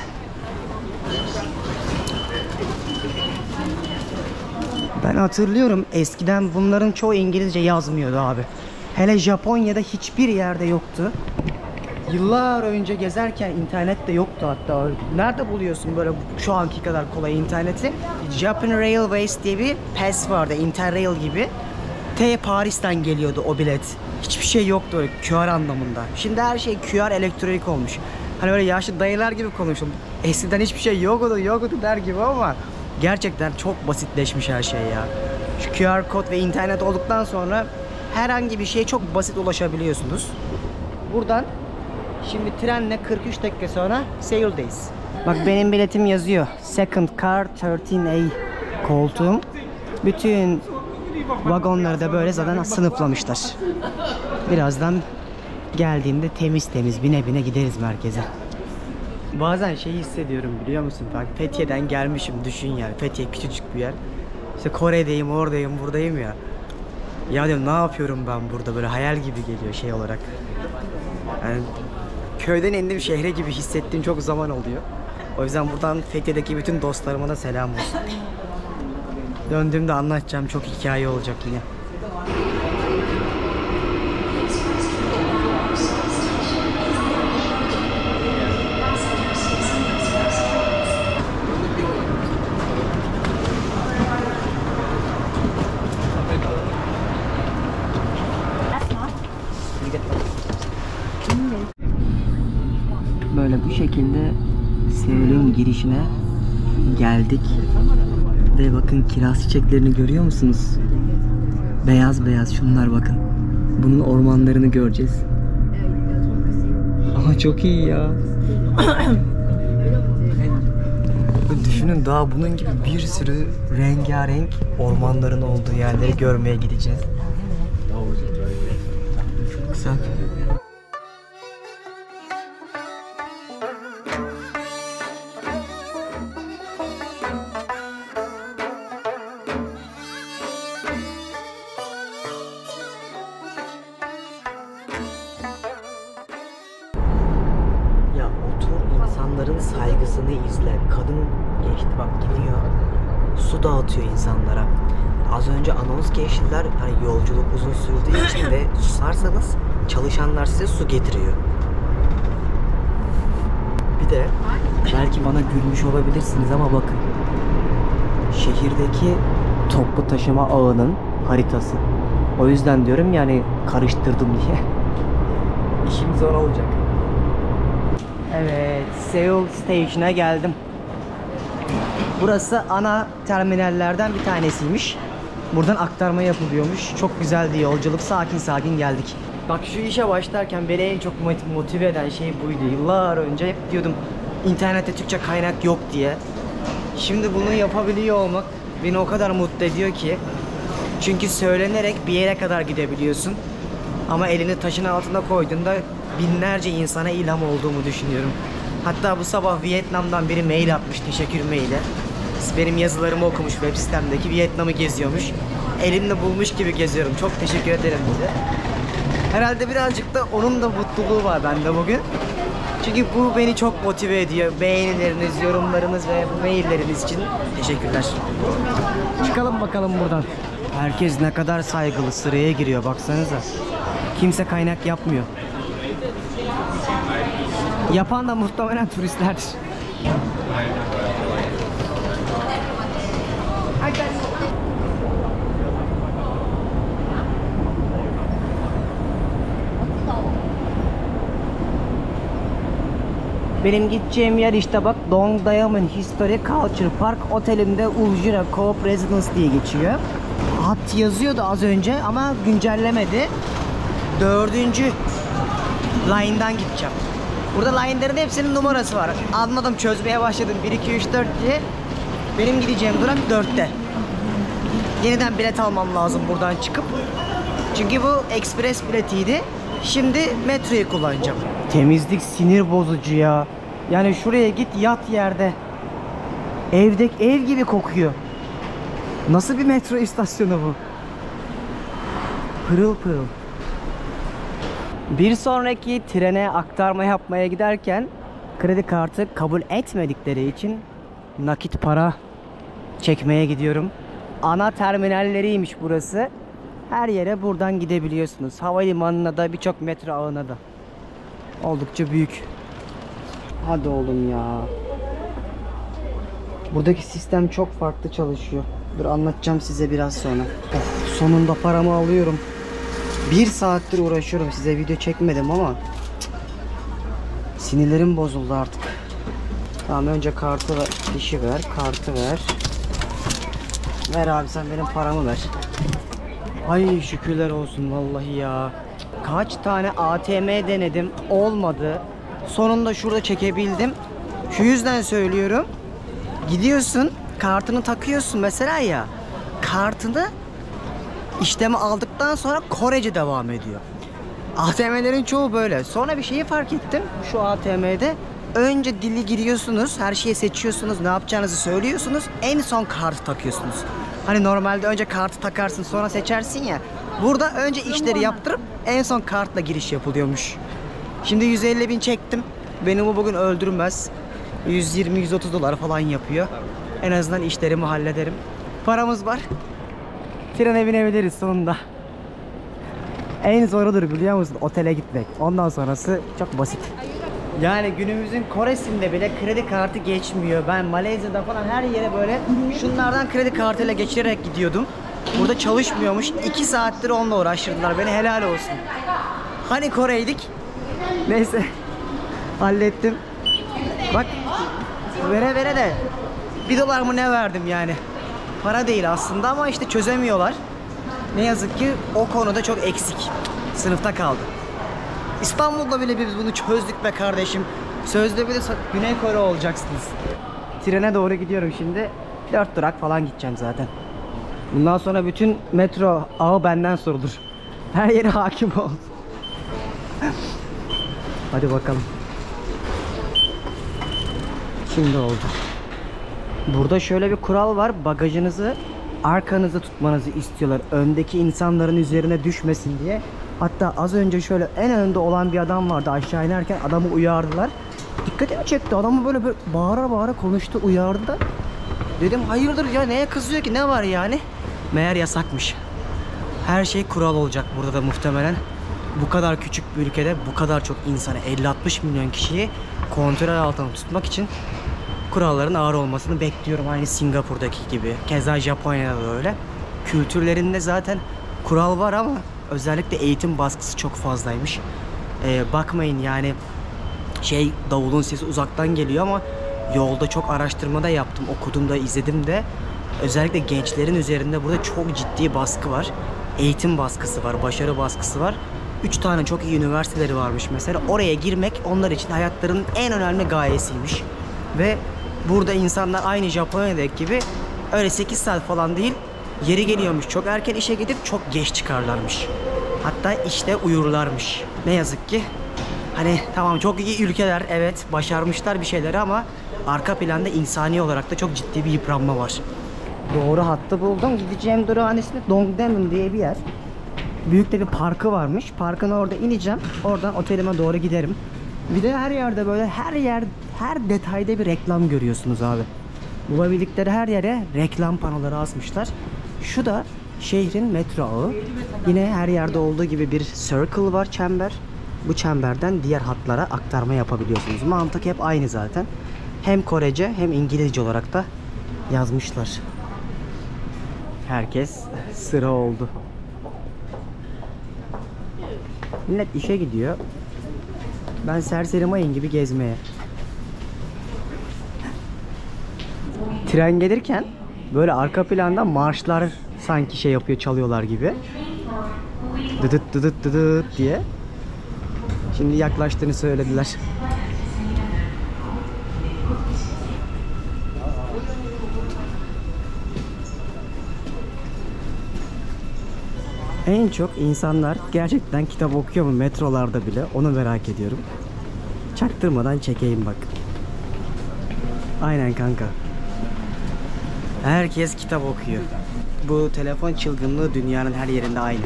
S1: Ben hatırlıyorum, eskiden bunların çoğu İngilizce yazmıyordu abi. Hele Japonya'da hiçbir yerde yoktu. Yıllar önce gezerken internette yoktu hatta. Nerede buluyorsun böyle şu anki kadar kolay interneti? Japan Railways diye bir pass vardı, Interrail gibi. Paris'ten geliyordu o bilet. Hiçbir şey yoktu öyle QR anlamında. Şimdi her şey QR, elektronik olmuş. Hani böyle yaşlı dayılar gibi konuşuyorum. Eskiden hiçbir şey yoktu der gibi ama gerçekten çok basitleşmiş her şey ya. Şu QR kod ve internet olduktan sonra herhangi bir şeye çok basit ulaşabiliyorsunuz. Buradan şimdi trenle 43 dakika sonra Seul'deyiz. Bak benim biletim yazıyor. Second car 13A koltuğum. Bütün vagonları da böyle zaten sınıflamışlar. Birazdan geldiğimde temiz temiz bine bine gideriz merkeze. Bazen şeyi hissediyorum biliyor musun? Bak Fethiye'den gelmişim, düşün yani. Fethiye küçücük bir yer. İşte Kore'deyim, oradayım, buradayım ya. Ya diyorum ne yapıyorum ben burada, böyle hayal gibi geliyor şey olarak. Yani köyden indim şehre gibi hissettiğim çok zaman oluyor. O yüzden buradan Fethiye'deki bütün dostlarıma da selam olsun. Döndüğümde anlatacağım çok hikaye olacak yine. Böyle bu şekilde Seul'ün girişine geldik. Ve bakın kiraz çiçeklerini görüyor musunuz? Beyaz beyaz şunlar bakın. Bunun ormanlarını göreceğiz. Ama çok iyi ya. Düşünün daha bunun gibi bir sürü rengarenk ormanların olduğu yerleri görmeye gideceğiz. Çok güzel. İnsanların saygısını izle. Kadın geçti bak gidiyor. Su dağıtıyor insanlara. Az önce anons geçtiler. Hani yolculuk uzun sürdüğü için ve susarsanız çalışanlar size su getiriyor. Bir de belki bana gülmüş olabilirsiniz ama bakın. Şehirdeki toplu taşıma ağının haritası. O yüzden diyorum yani karıştırdım diye. İşim zor olacak. Evet, Seoul Station'a geldim. Burası ana terminallerden bir tanesiymiş. Buradan aktarma yapılıyormuş. Çok güzeldi yolculuk. Sakin sakin geldik. Bak şu işe başlarken beni en çok motive eden şey buydu. Yıllar önce hep diyordum internette Türkçe kaynak yok diye. Şimdi bunu yapabiliyor olmak beni o kadar mutlu ediyor ki. Çünkü söylenerek bir yere kadar gidebiliyorsun. Ama elini taşın altına koyduğunda binlerce insana ilham olduğumu düşünüyorum. Hatta bu sabah Vietnam'dan biri mail atmış, teşekkür maili. Benim yazılarımı okumuş, web sitemdeki Vietnam'ı geziyormuş. Elimle bulmuş gibi geziyorum. Çok teşekkür ederim bize. Herhalde birazcık da onun da mutluluğu var bende bugün. Çünkü bu beni çok motive ediyor. Beğenileriniz, yorumlarınız ve mailleriniz için teşekkürler. Çıkalım bakalım buradan. Herkes ne kadar saygılı, sıraya giriyor baksanıza. Kimse kaynak yapmıyor. Yapan da muhtemelen turistlerdir. Benim gideceğim yer işte bak, Dongdaemun Historic Culture Park Otelinde Ujira Co-op Residence diye geçiyor. hat yazıyordu az önce ama güncellemedi. 4. line'dan gideceğim. Burada line'lerin hepsinin numarası var. Anladım, çözmeye başladım. 1, 2, 3, 4 diye. Benim gideceğim durak 4'te. Yeniden bilet almam lazım buradan çıkıp. Çünkü bu ekspres biletiydi. Şimdi metroyu kullanacağım. Temizlik sinir bozucu ya. Yani şuraya git, yat yerde. Evdeki ev gibi kokuyor. Nasıl bir metro istasyonu bu? Pırıl pırıl. Bir sonraki trene aktarma yapmaya giderken kredi kartı kabul etmedikleri için nakit para çekmeye gidiyorum. Ana terminalleriymiş burası. Her yere buradan gidebiliyorsunuz. Havalimanına da, birçok metro ağına da. Oldukça büyük. Hadi oğlum ya. Buradaki sistem çok farklı çalışıyor. Dur, anlatacağım size biraz sonra. Of, sonunda paramı alıyorum. 1 saattir uğraşıyorum, size video çekmedim ama sinirlerim bozuldu artık. Tamam, önce kartı ver, dişi ver, kartı ver. Ver abi, sen benim paramı ver. Ay şükürler olsun vallahi ya. Kaç tane ATM denedim, olmadı. Sonunda şurada çekebildim. Şu yüzden söylüyorum. Gidiyorsun, kartını takıyorsun mesela ya. Kartını işlemi aldıktan sonra Korece devam ediyor. ATM'lerin çoğu böyle. Sonra bir şeyi fark ettim şu ATM'de. Önce dili giriyorsunuz, her şeyi seçiyorsunuz, ne yapacağınızı söylüyorsunuz. En son kartı takıyorsunuz. Hani normalde önce kartı takarsın, sonra seçersin ya. Burada önce işleri yaptırıp en son kartla giriş yapılıyormuş. Şimdi 150.000 çektim. Beni bu bugün öldürmez. 120-130 dolar falan yapıyor. En azından işlerimi hallederim. Paramız var. Trene binebiliriz sonunda. En zorudur biliyor musun? Otele gitmek. Ondan sonrası çok basit. Yani günümüzün Kore'sinde bile kredi kartı geçmiyor. Ben Malezya'da falan her yere böyle şunlardan kredi kartıyla geçirerek gidiyordum. Burada çalışmıyormuş. 2 saattir onunla uğraştırdılar beni, helal olsun. Hani Kore'ydik? Neyse. Hallettim. Bak. Vere vere de 1 dolar mı ne verdim yani. Para değil aslında ama işte çözemiyorlar. Ne yazık ki o konuda çok eksik. Sınıfta kaldı. İstanbul'da bile biz bunu çözdük be kardeşim. Sözde bile Güney Kore olacaksınız. Trene doğru gidiyorum şimdi. 4 durak falan gideceğim zaten. Bundan sonra bütün metro ağı benden sorulur. Her yere hakim ol. Hadi bakalım. Şimdi oldu. Burada şöyle bir kural var. Bagajınızı arkanızda tutmanızı istiyorlar. Öndeki insanların üzerine düşmesin diye. Hatta az önce şöyle en önde olan bir adam vardı. Aşağı inerken adamı uyardılar. Dikkatimi çekti. Adamı böyle bağıra bağıra konuştu, uyardı da. Dedim hayırdır ya, neye kızıyor ki, ne var yani? Meğer yasakmış. Her şey kural olacak burada da muhtemelen. Bu kadar küçük bir ülkede bu kadar çok insanı, 50-60 milyon kişiyi kontrol altında tutmak için kuralların ağır olmasını bekliyorum. Aynı Singapur'daki gibi. Keza Japonya'da da öyle. Kültürlerinde zaten kural var ama özellikle eğitim baskısı çok fazlaymış. Bakmayın yani davulun sesi uzaktan geliyor ama yolda çok araştırma da yaptım, okudum da, izledim de. Özellikle gençlerin üzerinde burada çok ciddi baskı var. Eğitim baskısı var, başarı baskısı var. 3 tane çok iyi üniversiteleri varmış mesela. Oraya girmek onlar için hayatlarının en önemli gayesiymiş. Ve burada insanlar aynı Japonya'daki gibi öyle 8 saat falan değil, yeri geliyormuş çok erken işe gidip çok geç çıkarlarmış. Hatta işte uyurlarmış. Ne yazık ki. Hani tamam, çok iyi ülkeler, evet başarmışlar bir şeyleri ama arka planda insani olarak da çok ciddi bir yıpranma var. Doğru hattı buldum. Gideceğim durağın ismi Dongdaemun diye bir yer. Büyük de bir parkı varmış. Parkın orada ineceğim. Oradan otelime doğru giderim. Bir de her yerde böyle her detayda bir reklam görüyorsunuz abi. Bulabildikleri her yere reklam panoları asmışlar. Şu da şehrin metro ağı. Yine her yerde olduğu gibi bir circle var, çember. Bu çemberden diğer hatlara aktarma yapabiliyorsunuz. Mantık hep aynı zaten. Hem Korece hem İngilizce olarak da yazmışlar. Herkes sıra oldu. Millet işe gidiyor. Ben serseri mayın gibi gezmeye. Tren gelirken böyle arka planda marşlar Sanki şey yapıyor, çalıyorlar gibi. Dıdıt dıdıt dıdıt diye. Şimdi yaklaştığını söylediler. En çok insanlar gerçekten kitap okuyor mu metrolarda bile, onu merak ediyorum. Çaktırmadan çekeyim bak. Aynen kanka. Herkes kitap okuyor. Bu telefon çılgınlığı dünyanın her yerinde aynı.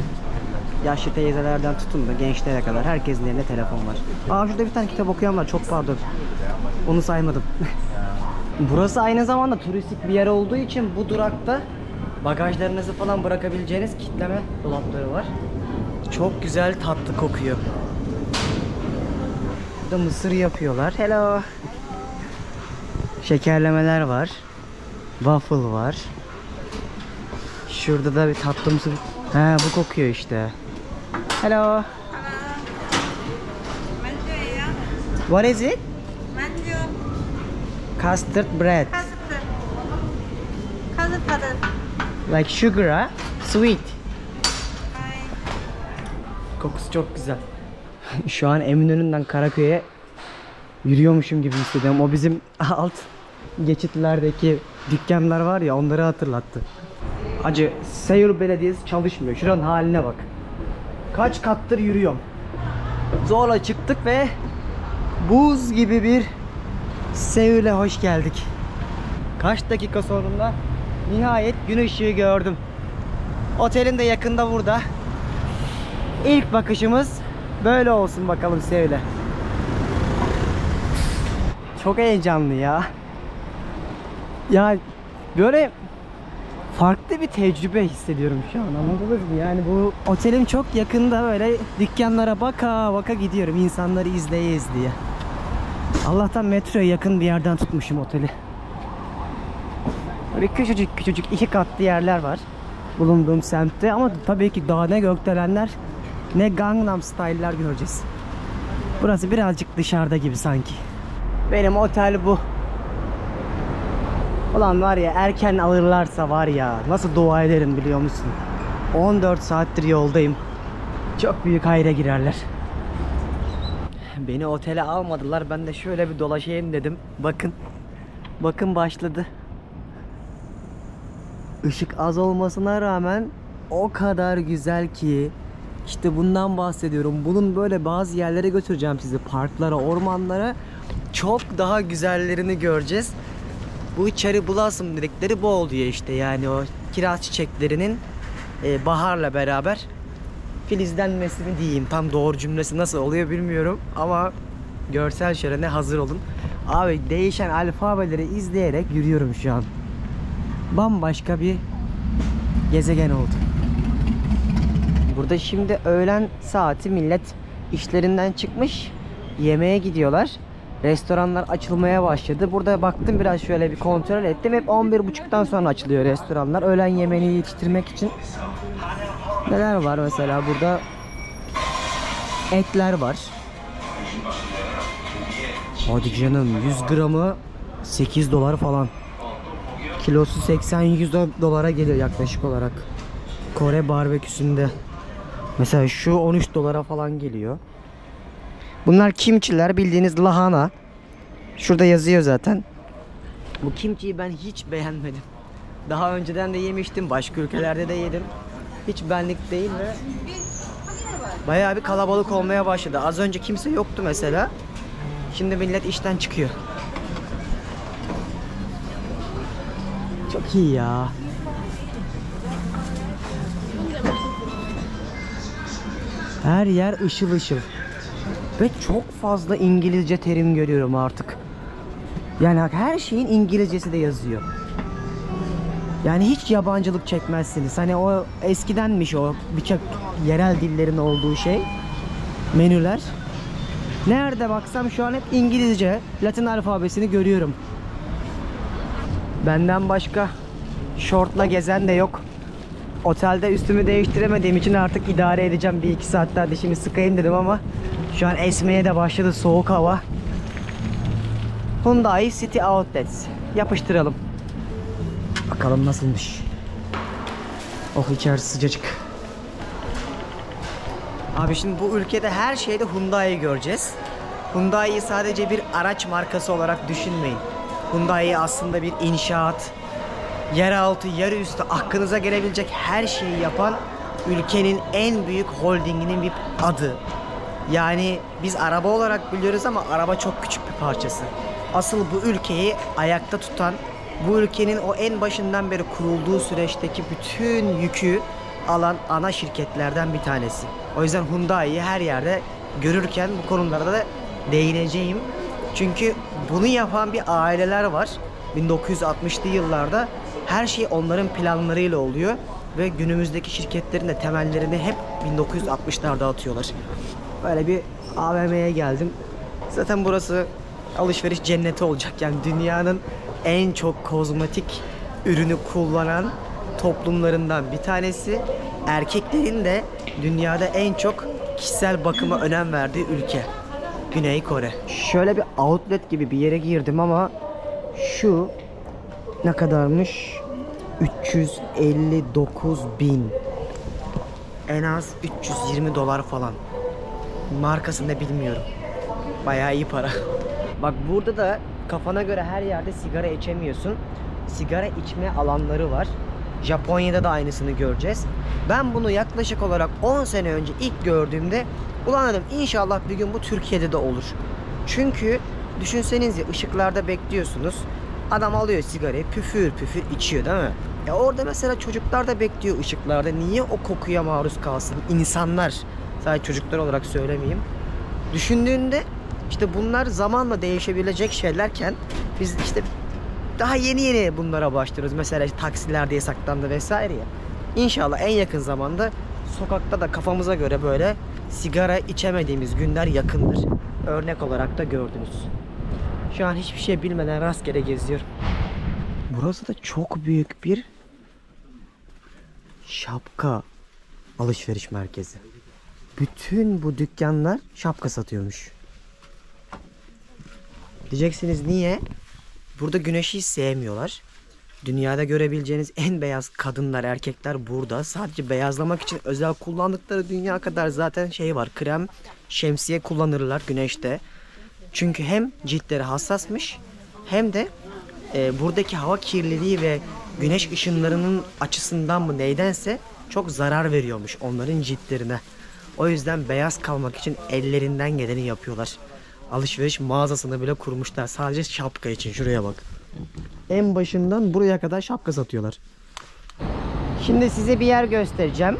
S1: Yaşlı teyzelerden tutun da gençlere kadar herkesin elinde telefon var. Aa, şurada bir tane kitap okuyan var, çok pardon. Onu saymadım. Burası aynı zamanda turistik bir yer olduğu için bu durakta bagajlarınızı falan bırakabileceğiniz kitleme dolapları var. Çok güzel, tatlı kokuyor. Burada mısır yapıyorlar. Hello. Şekerlemeler var. Waffle var. Şurada da bir tatlımsı. He, bu kokuyor işte. Hello. What is it? Custard bread. Like sugar, ha? Sweet. Kokusu çok güzel. Şu an Eminönü'nden Karaköy'e yürüyormuşum gibi hissediyorum. O bizim alt geçitlerdeki dükkanlar var ya, onları hatırlattı. Acı, Seul Belediyesi çalışmıyor. Şuranın haline bak. Kaç kattır yürüyorum. Zorla çıktık ve buz gibi bir Seul'e hoş geldik. Kaç dakika sonra nihayet gün ışığı gördüm. Otelin de yakında burada. İlk bakışımız böyle olsun bakalım Seul'e. Çok heyecanlı ya. Ya böyle farklı bir tecrübe hissediyorum şu an, anladınız mı? Yani bu otelim çok yakında, böyle dükkanlara baka baka gidiyorum insanları izleye izleye. Allah'tan metroya yakın bir yerden tutmuşum oteli. Böyle küçücük küçücük 2 katlı yerler var bulunduğum semtte, ama tabii ki daha ne gökdelenler ne Gangnam Style'lar göreceğiz. Burası birazcık dışarıda gibi sanki. Benim otel bu. Ulan var ya, erken alırlarsa var ya, nasıl dua ederim biliyor musun? 14 saattir yoldayım. Çok büyük hayra girerler. Beni otele almadılar. Ben de şöyle bir dolaşayım dedim. Bakın. Bakın başladı. Işık az olmasına rağmen o kadar güzel ki. İşte bundan bahsediyorum. Bunun böyle bazı yerlere götüreceğim sizi. Parklara, ormanlara. Çok daha güzellerini göreceğiz. Bu cherry blossom dedikleri bu oluyor işte, yani o kiraz çiçeklerinin baharla beraber filizlenmesini diyeyim. Tam doğru cümlesi nasıl oluyor bilmiyorum ama görsel şölene hazır olun. Abi değişen alfabeleri izleyerek yürüyorum şu an. Bambaşka bir gezegen oldu. Burada şimdi öğlen saati, millet işlerinden çıkmış, yemeğe gidiyorlar. Restoranlar açılmaya başladı. Burada baktım, biraz şöyle bir kontrol ettim. Hep 11.30'dan sonra açılıyor restoranlar. Öğlen yemeğini yetiştirmek için. Neler var mesela burada? Etler var. Hadi canım, 100 gramı 8 dolar falan. Kilosu 80-100 dolara geliyor yaklaşık olarak. Kore barbeküsünde. Mesela şu 13 dolara falan geliyor. Bunlar kimçiler, bildiğiniz lahana. Şurada yazıyor zaten. Bu kimçiyi ben hiç beğenmedim. Daha önceden de yemiştim, başka ülkelerde de yedim. Hiç benlik değil ve bayağı bir kalabalık olmaya başladı. Az önce kimse yoktu mesela. Şimdi millet işten çıkıyor. Çok iyi ya. Her yer ışıl ışıl. Ve çok fazla İngilizce terim görüyorum artık. Yani her şeyin İngilizcesi de yazıyor. Yani hiç yabancılık çekmezsiniz. Hani o eskidenmiş, o birçok yerel dillerin olduğu şey. Menüler. Nerede baksam şu an hep İngilizce, Latin alfabesini görüyorum. Benden başka şortla gezen de yok. Otelde üstümü değiştiremediğim için artık idare edeceğim. 1-2 saat daha dişimi sıkayım dedim ama şu an esmeye de başladı soğuk hava. Hyundai City Outlets. Yapıştıralım. Bakalım nasılmış. Oh, içerisi sıcacık. Abi şimdi bu ülkede her şeyde Hyundai'yi göreceğiz. Hyundai'yi sadece bir araç markası olarak düşünmeyin. Hyundai aslında bir inşaat, yeraltı, yerüstü, aklınıza gelebilecek her şeyi yapan ülkenin en büyük holdinginin bir adı. Yani biz araba olarak biliyoruz ama araba çok küçük bir parçası. Asıl bu ülkeyi ayakta tutan, bu ülkenin o en başından beri kurulduğu süreçteki bütün yükü alan ana şirketlerden bir tanesi. O yüzden Hyundai'yi her yerde görürken bu konularda da değineceğim. Çünkü bunu yapan bir aileler var. 1960'lı yıllarda her şey onların planlarıyla oluyor ve günümüzdeki şirketlerin de temellerini hep 1960'larda atıyorlar. Böyle bir AVM'ye geldim. Zaten burası alışveriş cenneti olacak. Yani dünyanın en çok kozmetik ürünü kullanan toplumlarından bir tanesi. Erkeklerin de dünyada en çok kişisel bakıma önem verdiği ülke. Güney Kore. Şöyle bir outlet gibi bir yere girdim ama şu ne kadarmış? 359.000. En az $320 falan. Markasını da bilmiyorum. Bayağı iyi para. Bak burada da kafana göre her yerde sigara içemiyorsun. Sigara içme alanları var. Japonya'da da aynısını göreceğiz. Ben bunu yaklaşık olarak 10 sene önce ilk gördüğümde ulan dedim inşallah bir gün bu Türkiye'de de olur. Çünkü düşünsenize ışıklarda bekliyorsunuz. Adam alıyor sigarayı püfür püfür içiyor değil mi? Ya orada mesela çocuklar da bekliyor ışıklarda. Niye o kokuya maruz kalsın? İnsanlar. Sadece çocuklar olarak söylemeyeyim. Düşündüğünde işte bunlar zamanla değişebilecek şeylerken biz işte daha yeni bunlara başlıyoruz. Mesela işte taksilerde yasaklandı vesaire ya. İnşallah en yakın zamanda sokakta da kafamıza göre böyle sigara içemediğimiz günler yakındır. Örnek olarak da gördünüz. Şu an hiçbir şey bilmeden rastgele geziyorum. Burası da çok büyük bir şapka alışveriş merkezi. Bütün bu dükkanlar şapka satıyormuş. Diyeceksiniz niye? Burada güneşi hiç sevmiyorlar. Dünyada görebileceğiniz en beyaz kadınlar, erkekler burada. Sadece beyazlamak için özel kullandıkları dünya kadar zaten şey var. Krem, şemsiye kullanırlar güneşte. Çünkü hem ciltleri hassasmış hem de buradaki hava kirliliği ve güneş ışınlarının açısından mı neydense çok zarar veriyormuş onların ciltlerine. O yüzden beyaz kalmak için ellerinden geleni yapıyorlar. Alışveriş mağazasını bile kurmuşlar sadece şapka için. Şuraya bak. En başından buraya kadar şapka satıyorlar. Şimdi size bir yer göstereceğim.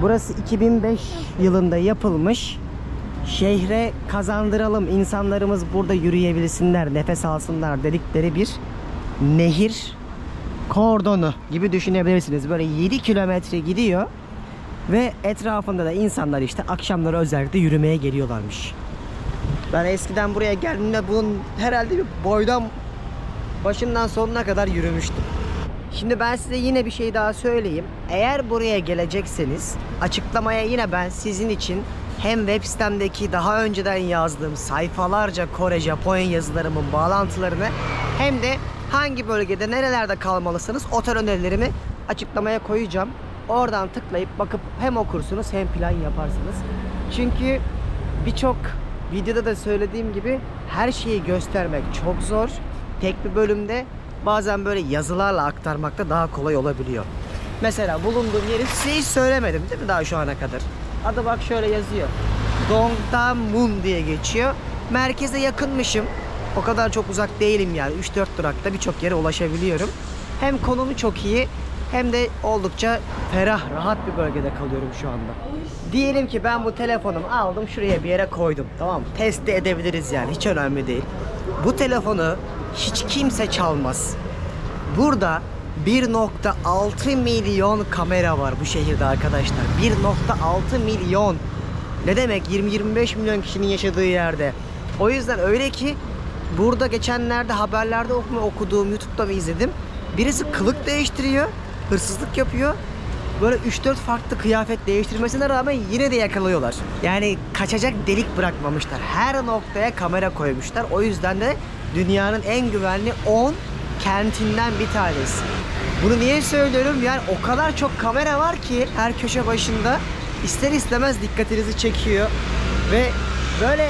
S1: Burası 2005 yılında yapılmış. Şehre kazandıralım, insanlarımız burada yürüyebilsinler, nefes alsınlar dedikleri bir nehir kordonu gibi düşünebilirsiniz. Böyle 7 kilometre gidiyor ve etrafında da insanlar işte akşamları özellikle yürümeye geliyorlarmış. Ben eskiden buraya geldiğimde bunun herhalde bir boydan başından sonuna kadar yürümüştüm. Şimdi ben size yine bir şey daha söyleyeyim. Eğer buraya gelecekseniz açıklamaya yine ben sizin için hem web sitemdeki daha önceden yazdığım sayfalarca Kore, Japonya yazılarımın bağlantılarını hem de hangi bölgede nerelerde kalmalısınız otel önerilerimi açıklamaya koyacağım. Oradan tıklayıp bakıp hem okursunuz hem plan yaparsınız. Çünkü birçok videoda da söylediğim gibi her şeyi göstermek çok zor. Tek bir bölümde bazen böyle yazılarla aktarmak da daha kolay olabiliyor. Mesela bulunduğum yeri size hiç söylemedim değil mi daha şu ana kadar? Adı bak şöyle yazıyor. Dongdaemun diye geçiyor. Merkeze yakınmışım. O kadar çok uzak değilim yani. 3-4 durakta birçok yere ulaşabiliyorum. Hem konumu çok iyi hem de oldukça ferah, rahat bir bölgede kalıyorum şu anda. Diyelim ki ben bu telefonumu aldım şuraya bir yere koydum. Tamam mı? Test de edebiliriz yani. Hiç önemli değil. Bu telefonu hiç kimse çalmaz. Burada 1.6 milyon kamera var bu şehirde arkadaşlar. 1.6 milyon. Ne demek 20-25 milyon kişinin yaşadığı yerde. O yüzden öyle ki burada geçenlerde haberlerde okuduğum, YouTube'da izledim. Birisi kılık değiştiriyor, hırsızlık yapıyor. Böyle 3-4 farklı kıyafet değiştirmesine rağmen yine de yakalıyorlar. Yani kaçacak delik bırakmamışlar. Her noktaya kamera koymuşlar. O yüzden de dünyanın en güvenli 10 kentinden bir tanesi. Bunu niye söylüyorum? Yani o kadar çok kamera var ki her köşe başında ister istemez dikkatinizi çekiyor ve böyle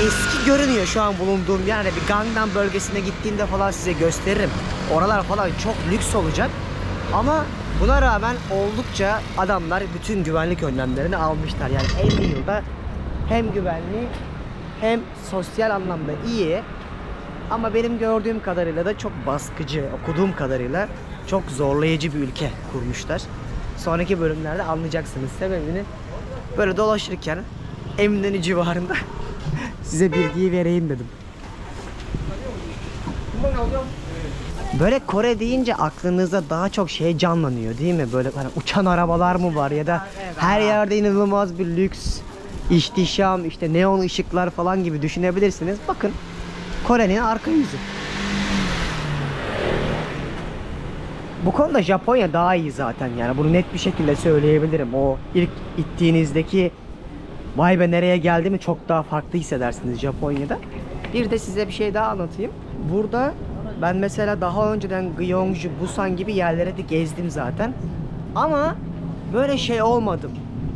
S1: eski görünüyor şu an bulunduğum yer. Yani bir Gangnam bölgesine gittiğimde falan size gösteririm. Oralar falan çok lüks olacak. Ama buna rağmen oldukça adamlar bütün güvenlik önlemlerini almışlar. Yani 50 yılda hem güvenli hem sosyal anlamda iyi. Ama benim gördüğüm kadarıyla da çok baskıcı, okuduğum kadarıyla çok zorlayıcı bir ülke kurmuşlar. Sonraki bölümlerde anlayacaksınız sebebini. Böyle dolaşırken Eminönü civarında size bilgiyi vereyim dedim. Böyle Kore deyince aklınızda daha çok şey canlanıyor değil mi? Böyle hani uçan arabalar mı var ya da her yerde inanılmaz bir lüks, ihtişam, işte neon ışıklar falan gibi düşünebilirsiniz. Bakın Kore'nin arka yüzü. Bu konuda Japonya daha iyi zaten, yani bunu net bir şekilde söyleyebilirim. O ilk gittiğinizdeki vay be nereye geldiğimi çok daha farklı hissedersiniz Japonya'da. Bir de size bir şey daha anlatayım. Burada ben mesela daha önceden Gyeongju, Busan gibi yerlere de gezdim zaten. Ama böyle şey olmadım.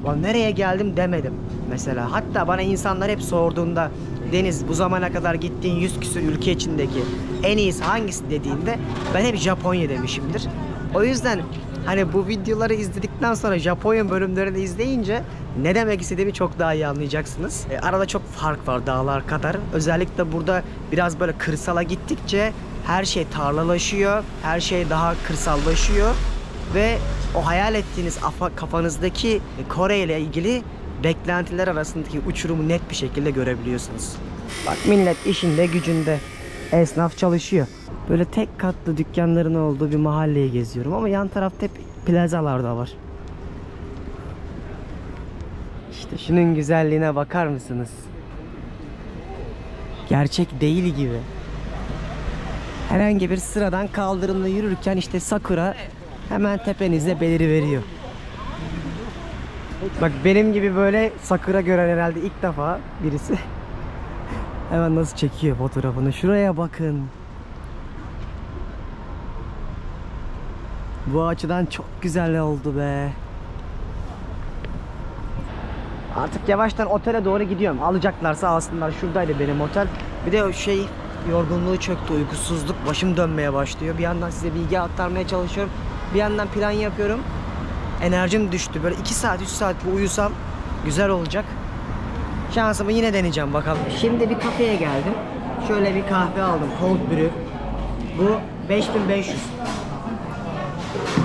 S1: Lan nereye geldim demedim mesela. Hatta bana insanlar hep sorduğunda Deniz bu zamana kadar gittiğin 100 küsur ülke içindeki en iyisi hangisi dediğinde ben hep Japonya demişimdir. O yüzden hani bu videoları izledikten sonra Japonya bölümlerini izleyince ne demek istediğimi çok daha iyi anlayacaksınız. Arada çok fark var dağlar kadar. Özellikle burada biraz böyle kırsala gittikçe her şey tarlalaşıyor. Her şey daha kırsallaşıyor. Ve o hayal ettiğiniz kafanızdaki Kore ile ilgili beklentiler arasındaki uçurumu net bir şekilde görebiliyorsunuz. Bak millet işinde gücünde. Esnaf çalışıyor. Böyle tek katlı dükkanların olduğu bir mahalleyi geziyorum ama yan tarafta hep plazalar da var. İşte şunun güzelliğine bakar mısınız? Gerçek değil gibi. Herhangi bir sıradan kaldırımda yürürken işte sakura hemen tepenizde beliriveriyor. Bak benim gibi böyle sakura gören herhalde ilk defa birisi hemen nasıl çekiyor fotoğrafını. Şuraya bakın. Bu açıdan çok güzel oldu be. Artık yavaştan otele doğru gidiyorum. Alacaklarsa alsınlar. Şuradaydı benim otel. Bir de o şey yorgunluğu çöktü, uykusuzluk, başım dönmeye başlıyor. Bir yandan size bilgi aktarmaya çalışıyorum. Bir yandan plan yapıyorum. Enerjim düştü. Böyle 2 saat 3 saat bir uyusam güzel olacak. Şansımı yine deneyeceğim bakalım. Şimdi bir kafeye geldim. Şöyle bir kahve aldım. Cold brew. Bu 5500.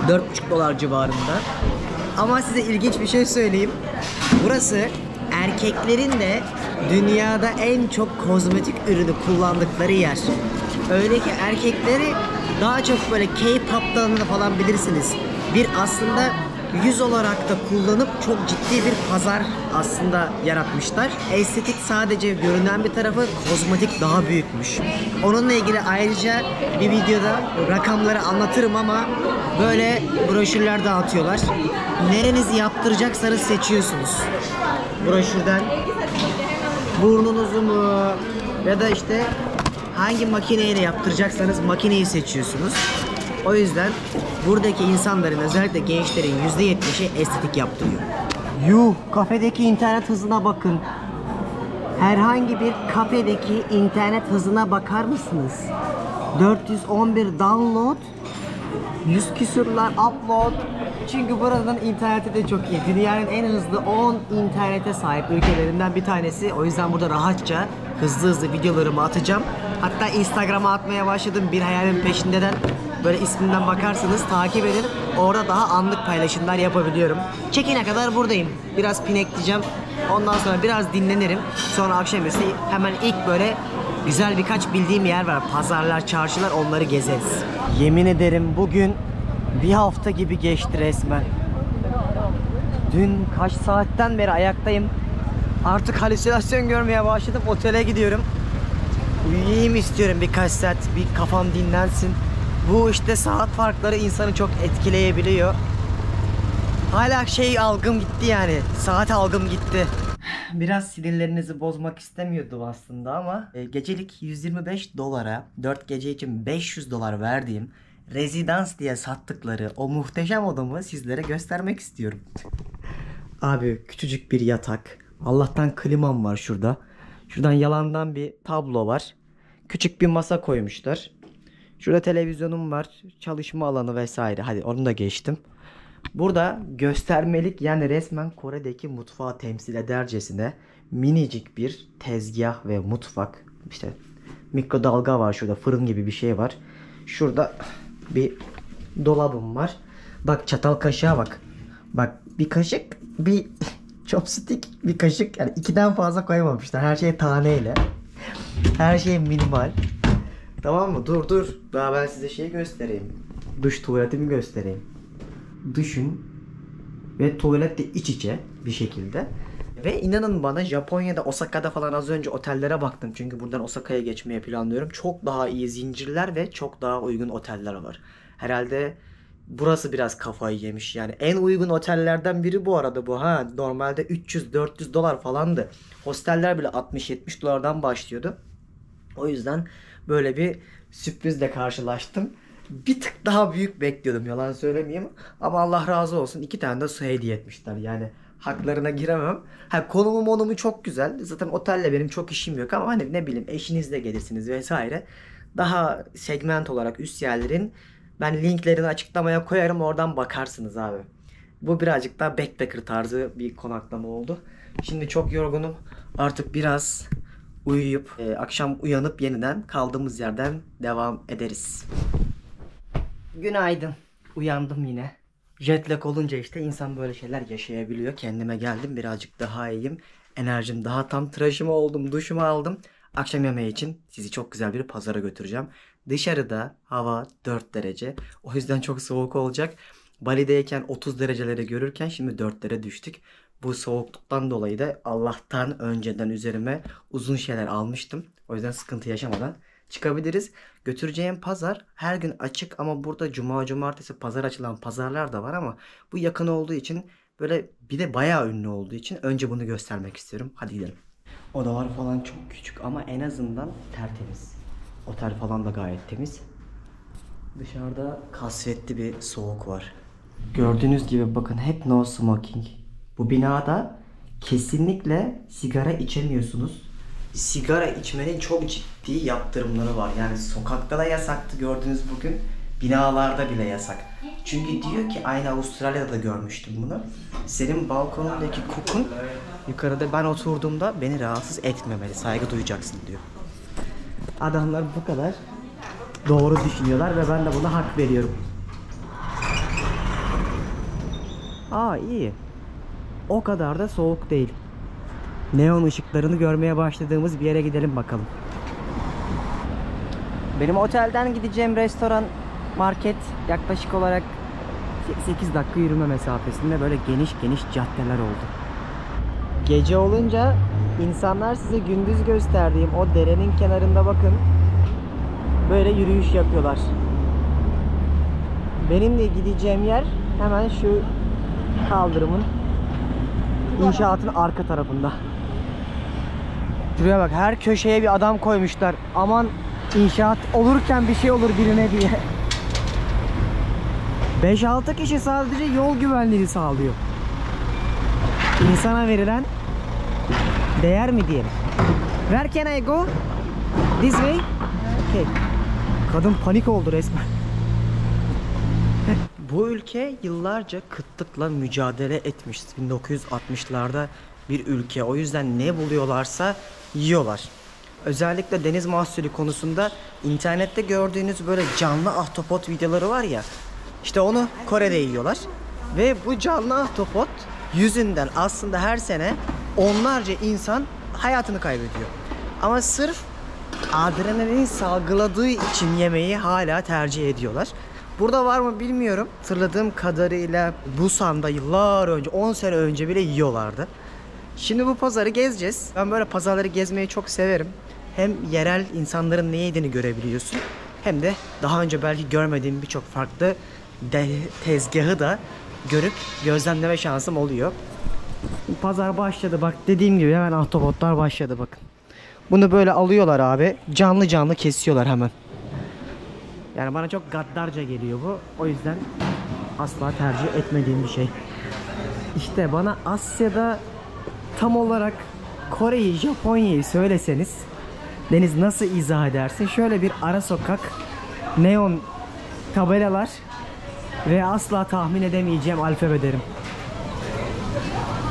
S1: 4,5 dolar civarında. Ama size ilginç bir şey söyleyeyim. Burası erkeklerin de dünyada en çok kozmetik ürünü kullandıkları yer. Öyle ki erkekleri daha çok böyle K-pop dalını falan bilirsiniz. Bir aslında yüz olarak da kullanıp çok ciddi bir pazar aslında yaratmışlar. Estetik sadece görünen bir tarafı, kozmetik daha büyükmüş. Onunla ilgili ayrıca bir videoda rakamları anlatırım ama böyle broşürler dağıtıyorlar. Nerenizi yaptıracaksanız seçiyorsunuz. Broşürden burnunuzu mu ya da işte hangi makineyle yaptıracaksanız makineyi seçiyorsunuz. O yüzden buradaki insanların, özellikle gençlerin %70'i estetik yaptırıyor. Yuh, kafedeki internet hızına bakın. Herhangi bir kafedeki internet hızına bakar mısınız? 411 download, 100 küsürler upload. Çünkü buranın interneti de çok iyi. Dünyanın en hızlı 10 internete sahip ülkelerinden bir tanesi. O yüzden burada rahatça hızlı videolarımı atacağım. Hatta Instagram'a atmaya başladım bir hayalin peşindeden. Böyle isminden bakarsanız takip edin. Orada daha anlık paylaşımlar yapabiliyorum. Check-in'e kadar buradayım. Biraz pinekleyeceğim. Ondan sonra biraz dinlenirim. Sonra akşamüstü hemen ilk böyle güzel birkaç bildiğim yer var. Pazarlar, çarşılar, onları gezeriz. Yemin ederim bugün bir hafta gibi geçti resmen. Dün kaç saatten beri ayaktayım. Artık halüsinasyon görmeye başladım. Otele gidiyorum. Uyuyayım istiyorum birkaç saat. Bir kafam dinlensin. Bu işte saat farkları insanı çok etkileyebiliyor. Hala algım gitti yani. Saat algım gitti. Biraz sinirlerinizi bozmak istemiyordum aslında ama gecelik 125 dolara 4 gece için 500 dolar verdiğim rezidans diye sattıkları o muhteşem odamı sizlere göstermek istiyorum. Abi küçücük bir yatak. Allah'tan klimam var şurada. Şuradan yalandan bir tablo var. Küçük bir masa koymuşlar. Şurada televizyonum var. Çalışma alanı vesaire. Hadi onu da geçtim. Burada göstermelik, yani resmen Kore'deki mutfağı temsil edercesine minicik bir tezgah ve mutfak. İşte mikrodalga var şurada, fırın gibi bir şey var. Şurada bir dolabım var. Bak çatal kaşığa bak. Bak bir kaşık, bir chopstick, bir kaşık. Yani 2'den fazla koymamışlar. Her şey taneyle. Her şey minimal. Tamam mı? Dur. Daha ben size şeyi göstereyim. Duş tuvaletimi göstereyim. Duşun ve tuvalet de iç içe bir şekilde. Ve inanın bana, Japonya'da, Osaka'da falan az önce otellere baktım. Çünkü buradan Osaka'ya geçmeye planlıyorum. Çok daha iyi zincirler ve çok daha uygun oteller var. Herhalde burası biraz kafayı yemiş. Yani en uygun otellerden biri bu arada bu. Ha, normalde 300-400 dolar falandı. Hosteller bile 60-70 dolardan başlıyordu. O yüzden böyle bir sürprizle karşılaştım. Bir tık daha büyük bekliyordum, yalan söylemeyeyim. Ama Allah razı olsun, 2 tane de su hediye etmişler. Yani haklarına giremem. Ha, konumu çok güzel. Zaten otelle benim çok işim yok ama hani ne bileyim, eşinizle gelirsiniz vesaire. Daha segment olarak üst yerlerin ben linklerini açıklamaya koyarım, oradan bakarsınız abi. Bu birazcık daha backpacker tarzı bir konaklama oldu. Şimdi çok yorgunum. Artık biraz uyuyup akşam uyanıp yeniden kaldığımız yerden devam ederiz. Günaydın. Uyandım yine. Jet lag olunca işte insan böyle şeyler yaşayabiliyor. Kendime geldim, birazcık daha iyiyim. Enerjim daha tam, tıraşımı oldum, duşumu aldım. Akşam yemeği için sizi çok güzel bir pazara götüreceğim. Dışarıda hava 4 derece. O yüzden çok soğuk olacak. Bali'deyken 30 dereceleri görürken şimdi 4'lere düştük. Bu soğukluktan dolayı da Allah'tan önceden üzerime uzun şeyler almıştım. O yüzden sıkıntı yaşamadan çıkabiliriz. Götüreceğim pazar her gün açık ama burada cuma, cumartesi pazar açılan pazarlar da var ama bu yakın olduğu için, böyle bir de bayağı ünlü olduğu için önce bunu göstermek istiyorum. Hadi gidelim. Odalar falan çok küçük ama en azından tertemiz. Otel falan da gayet temiz. Dışarıda kasvetli bir soğuk var. Gördüğünüz gibi bakın, hep no smoking. Bu binada kesinlikle sigara içemiyorsunuz. Sigara içmenin çok ciddi yaptırımları var. Yani sokakta da yasaktı, gördüğünüz bugün. Binalarda bile yasak. Çünkü diyor ki, aynı Avustralya'da da görmüştüm bunu. Senin balkonundaki kokun yukarıda ben oturduğumda beni rahatsız etmemeli. Saygı duyacaksın diyor. Adamlar bu kadar doğru düşünüyorlar ve ben de buna hak veriyorum. Aa, iyi. O kadar da soğuk değil. Neon ışıklarını görmeye başladığımız bir yere gidelim bakalım. Benim otelden gideceğim restoran, market yaklaşık olarak 8 dakika yürüme mesafesinde, böyle geniş caddeler oldu. Gece olunca insanlar size gündüz gösterdiğim o derenin kenarında bakın, böyle yürüyüş yapıyorlar. Benim de gideceğim yer hemen şu kaldırımın, inşaatın arka tarafında. Şuraya bak, her köşeye bir adam koymuşlar. Aman inşaat olurken bir şey olur birine diye. 5-6 kişi sadece yol güvenliği sağlıyor. İnsana verilen değer mi diyelim? Where can I go? This way? Okay. Kadın panik oldu resmen. Bu ülke yıllarca kıtlıkla mücadele etmiş. 1960'larda bir ülke. O yüzden ne buluyorlarsa yiyorlar. Özellikle deniz mahsulü konusunda internette gördüğünüz böyle canlı ahtapot videoları var ya. İşte onu Kore'de yiyorlar. Ve bu canlı ahtapot yüzünden aslında her sene onlarca insan hayatını kaybediyor. Ama sırf adrenalin salgıladığı için yemeği hala tercih ediyorlar. Burada var mı bilmiyorum. Hatırladığım kadarıyla Busan'da yıllar önce, 10 sene önce bile yiyorlardı. Şimdi bu pazarı gezeceğiz. Ben böyle pazarları gezmeyi çok severim. Hem yerel insanların ne yediğini görebiliyorsun, hem de daha önce belki görmediğim birçok farklı tezgahı da görüp gözlemleme şansım oluyor. Pazar başladı bak, dediğim gibi hemen ahtapotlar başladı bakın. Bunu böyle alıyorlar abi, canlı kesiyorlar hemen. Yani bana çok gaddarca geliyor bu. O yüzden asla tercih etmediğim bir şey. İşte bana Asya'da tam olarak Kore'yi, Japonya'yı söyleseniz Deniz nasıl izah edersin? Şöyle bir ara sokak, neon tabelalar ve asla tahmin edemeyeceğim alfabe derim.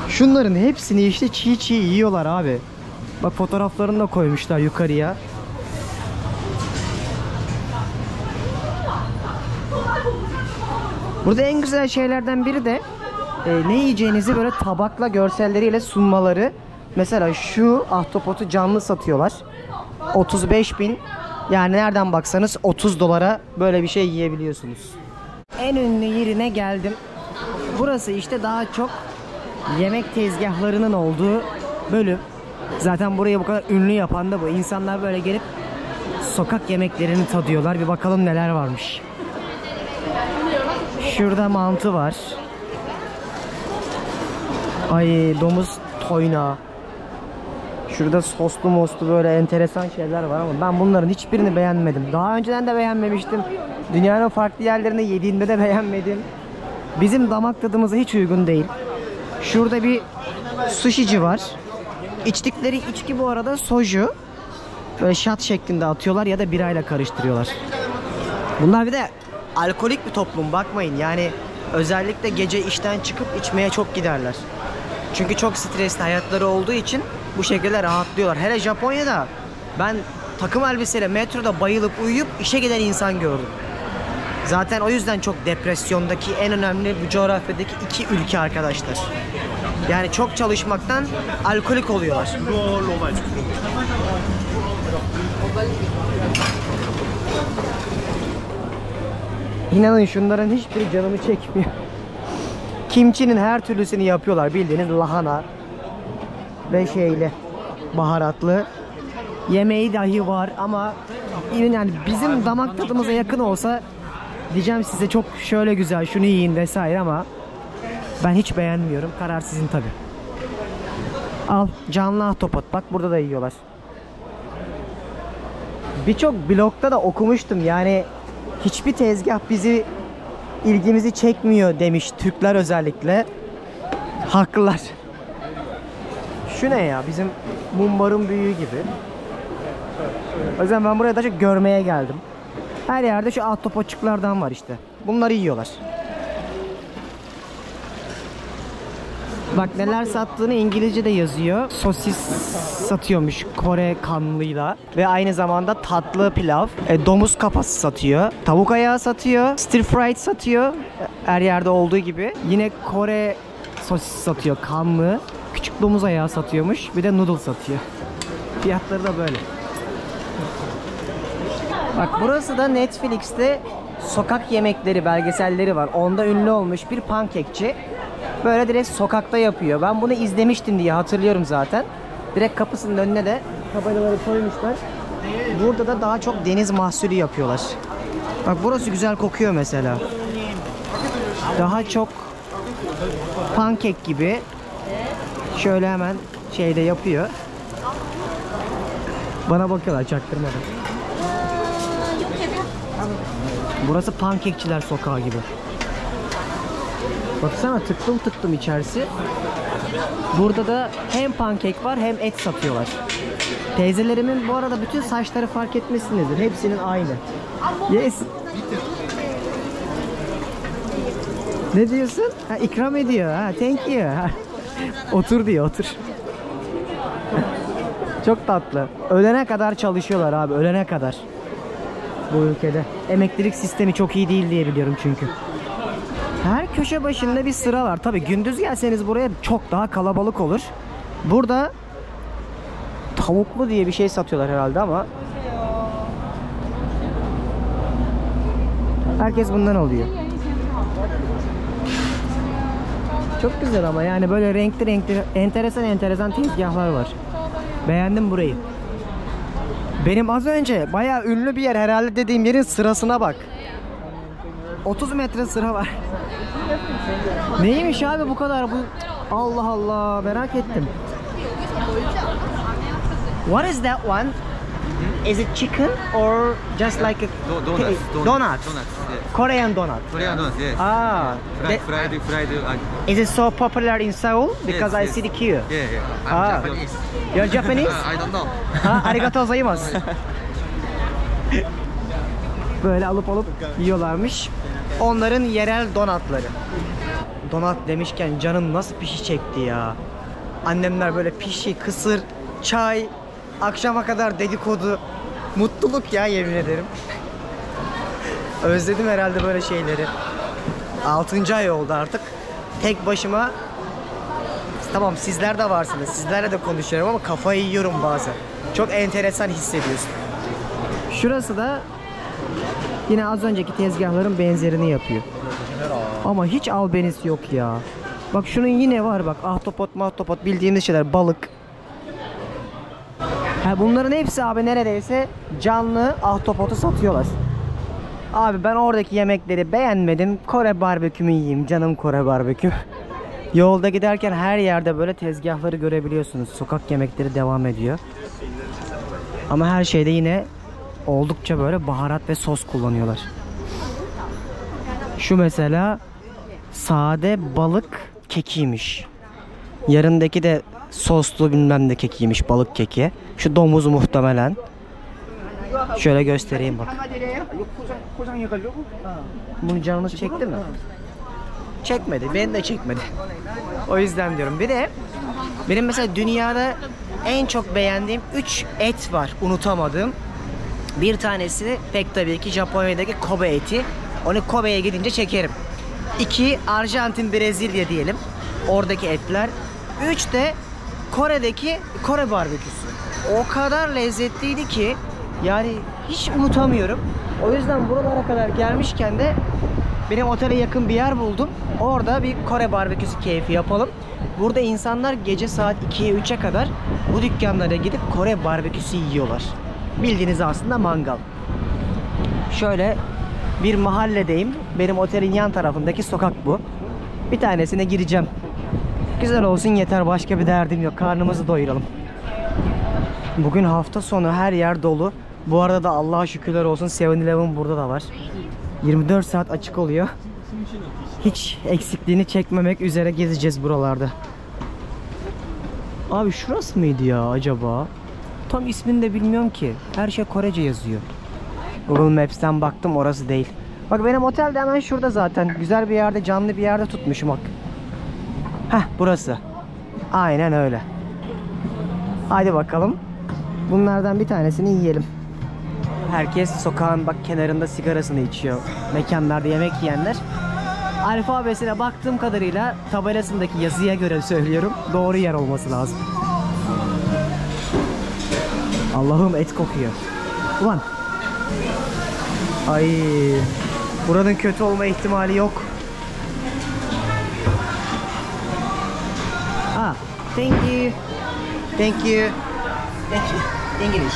S1: Şunların hepsini işte çiğ çiğ yiyorlar abi. Bak fotoğraflarını da koymuşlar yukarıya. Burada en güzel şeylerden biri de ne yiyeceğinizi böyle tabakla görselleriyle sunmaları. Mesela şu ahtapotu canlı satıyorlar. 35.000, yani nereden baksanız 30 dolara böyle bir şey yiyebiliyorsunuz. En ünlü yerine geldim. Burası işte daha çok yemek tezgahlarının olduğu bölüm. Zaten burayı bu kadar ünlü yapan da bu. İnsanlar böyle gelip sokak yemeklerini tadıyorlar. Bir bakalım neler varmış. Şurada mantı var. Ay, domuz toynağı. Şurada soslu moslu böyle enteresan şeyler var ama ben bunların hiçbirini beğenmedim. Daha önceden de beğenmemiştim. Dünyanın farklı yerlerinde yediğimde de beğenmedim. Bizim damak tadımıza hiç uygun değil. Şurada bir sushici var. İçtikleri içki bu arada soju. Böyle shot şeklinde atıyorlar ya da birayla karıştırıyorlar. Bunlar bir de alkolik bir toplum, bakmayın. Yani özellikle gece işten çıkıp içmeye çok giderler. Çünkü çok stresli hayatları olduğu için bu şekilde rahatlıyorlar. Hele Japonya'da ben takım elbiseyle metroda bayılıp uyuyup işe giden insan gördüm. Zaten o yüzden çok depresyondaki en önemli bu coğrafyadaki iki ülke arkadaşlar. Yani çok çalışmaktan alkolik oluyorlar. İnanın şunların hiçbiri canımı çekmiyor. Kimchi'nin her türlüsünü yapıyorlar. Bildiğiniz lahana ve şeyli, baharatlı. Yemeği dahi var ama yani bizim damak tadımıza yakın olsa diyeceğim size çok şöyle güzel, şunu yiyin vesaire ama ben hiç beğenmiyorum. Karar sizin tabi. Al, canlı ahtapot. Bak burada da yiyorlar. Birçok blogda da okumuştum. Yani hiçbir tezgah ilgimizi çekmiyor demiş Türkler özellikle. Haklılar. Şu ne ya? Bizim mumbarın büyüğü gibi. O yüzden ben buraya daha çok görmeye geldim. Her yerde şu ahtapotçuklardan var işte. Bunları yiyorlar. Bak neler sattığını İngilizce'de yazıyor. Sosis satıyormuş Kore kanlıyla. Ve aynı zamanda tatlı pilav. Domuz kafası satıyor. Tavuk ayağı satıyor. Stir fried satıyor. Her yerde olduğu gibi. Yine Kore sosis satıyor kanlı. Küçük domuz ayağı satıyormuş. Bir de noodle satıyor. Fiyatları da böyle. Bak burası da Netflix'te sokak yemekleri belgeselleri var. Onda ünlü olmuş bir pankekçi. Böyle direkt sokakta yapıyor. Ben bunu izlemiştim diye hatırlıyorum zaten. Direkt kapısının önüne de tabelaları koymuşlar. Burada da daha çok deniz mahsulü yapıyorlar. Bak burası güzel kokuyor mesela. Daha çok pankek gibi. Şöyle hemen şeyde yapıyor. Bana bakıyorlar çaktırmadan. Burası pankekçiler sokağı gibi. Baksana tıklım tıklım içerisi. Burada da hem pankek var hem et satıyorlar. Teyzelerimin bu arada bütün saçları fark etmişsinizdir. Hepsinin aynı. Yes. Ne diyorsun? Ha, ikram ediyor. Ha, thank you. Ha. Otur diyor, otur. Çok tatlı. Ölene kadar çalışıyorlar abi, ölene kadar. Bu ülkede. Emeklilik sistemi çok iyi değil diye biliyorum çünkü. Her köşe başında bir sıra var. Tabii gündüz gelseniz buraya çok daha kalabalık olur. Burada tavuklu diye bir şey satıyorlar herhalde ama herkes bundan alıyor. Çok güzel ama yani böyle renkli renkli enteresan tezgahlar var. Beğendim burayı. Benim az önce bayağı ünlü bir yer herhalde dediğim yerin sırasına bak. 30 metre sıra var. Neymiş abi bu kadar bu? Allah Allah, merak ettim. What is that one? Is it chicken or just like a
S5: Donuts.
S1: Donuts.
S5: Yes.
S1: Korean donut.
S5: Korean donuts. Yes.
S1: Ah,
S5: Fried.
S1: is it so popular in Seoul? Because I
S5: yes.
S1: see the queue.
S5: Yeah, yeah.
S1: Ah.
S5: I'm Japanese.
S1: You're Japanese?
S5: I don't know.
S1: Ha, arigatou gozaimasu. Böyle alıp yiyorlarmış. Onların yerel donatları. Donat demişken canım nasıl pişi çekti ya. Annemler böyle pişi, kısır, çay, akşama kadar dedikodu. Mutluluk ya, yemin ederim. Özledim herhalde böyle şeyleri. 6. ay oldu artık. Tek başıma. Tamam, sizler de varsınız. Sizlerle de konuşuyorum ama kafayı yiyorum bazen. Çok enteresan hissediyorsun. Şurası da yine az önceki tezgahların benzerini yapıyor. Ama hiç albenisi yok ya. Bak şunun yine var bak. Ahtapot, bildiğimiz şeyler, balık. Ha, bunların hepsi abi neredeyse canlı ahtapotu satıyorlar. Abi ben oradaki yemekleri beğenmedim. Kore barbekümü yiyeyim. Canım Kore barbeküm. Yolda giderken her yerde böyle tezgahları görebiliyorsunuz. Sokak yemekleri devam ediyor. Ama her şeyde yine oldukça böyle baharat ve sos kullanıyorlar. Şu mesela sade balık kekiymiş. Yarındaki de soslu bilmem ne kekiymiş, balık keki. Şu domuzu muhtemelen. Şöyle göstereyim bak. Bunu canınız çekti mi? Çekmedi. Beni de çekmedi. O yüzden diyorum. Bir de benim mesela dünyada en çok beğendiğim 3 et var. Unutamadığım. Bir tanesi pek tabii ki Japonya'daki Kobe eti. Onu Kobe'ye gidince çekerim. 2 Arjantin, Brezilya diyelim. Oradaki etler. 3 de Kore'deki Kore barbeküsü. O kadar lezzetliydi ki yani hiç unutamıyorum. O yüzden buralara kadar gelmişken de benim otele yakın bir yer buldum. Orada bir Kore barbeküsü keyfi yapalım. Burada insanlar gece saat 2'ye 3'e kadar bu dükkanlara gidip Kore barbeküsü yiyorlar. Bildiğiniz aslında mangal. Şöyle bir mahalledeyim. Benim otelin yan tarafındaki sokak bu. Bir tanesine gireceğim. Güzel olsun yeter, başka bir derdim yok. Karnımızı doyuralım. Bugün hafta sonu, her yer dolu. Bu arada da Allah'a şükürler olsun 7-Eleven burada da var. 24 saat açık oluyor. Hiç eksikliğini çekmemek üzere gezeceğiz buralarda. Abi şurası mıydı ya acaba? Tam ismini de bilmiyorum ki. Her şey Korece yazıyor. Google Maps'ten baktım, orası değil. Bak benim otel de hemen şurada zaten. Güzel bir yerde, canlı bir yerde tutmuşum bak. Heh, burası. Aynen öyle. Hadi bakalım. Bunlardan bir tanesini yiyelim. Herkes sokağın bak kenarında sigarasını içiyor. Mekanlarda yemek yiyenler. Alfabesine baktığım kadarıyla tabelasındaki yazıya göre söylüyorum. Doğru yer olması lazım. Allah'ım et kokuyor. Ulan. Ay. Buranın kötü olma ihtimali yok. Ah, thank you. Thank you. Thank you. English.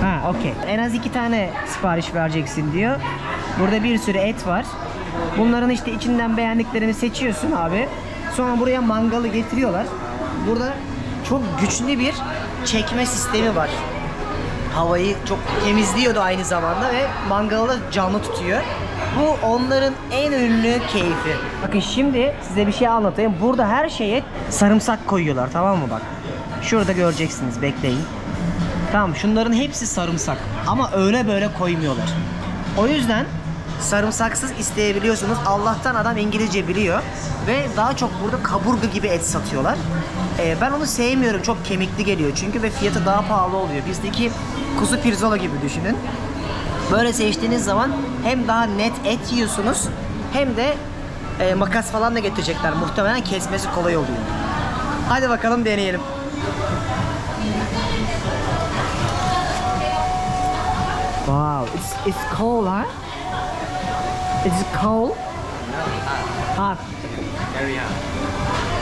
S1: Ha, okey. En az 2 tane sipariş vereceksin diyor. Burada bir sürü et var. Bunların işte içinden beğendiklerini seçiyorsun abi. Sonra buraya mangalı getiriyorlar. Burada çok güçlü bir çekme sistemi var. Havayı çok temizliyor da aynı zamanda ve mangalı da canlı tutuyor. Bu onların en ünlü keyfi. Bakın şimdi size bir şey anlatayım. Burada her şeye sarımsak koyuyorlar, tamam mı bak. Şurada göreceksiniz, bekleyin. Tamam, şunların hepsi sarımsak ama öyle böyle koymuyorlar. O yüzden sarımsaksız isteyebiliyorsunuz. Allah'tan adam İngilizce biliyor ve daha çok burada kaburga gibi et satıyorlar. Ben onu sevmiyorum, çok kemikli geliyor çünkü ve fiyatı daha pahalı oluyor. Bizdeki kuzu pirzola gibi düşünün. Böyle seçtiğiniz zaman hem daha net et yiyorsunuz hem de makas falan da getirecekler. Muhtemelen kesmesi kolay oluyor. Hadi bakalım deneyelim. Wow, it's cold, huh? It's cold. Hot.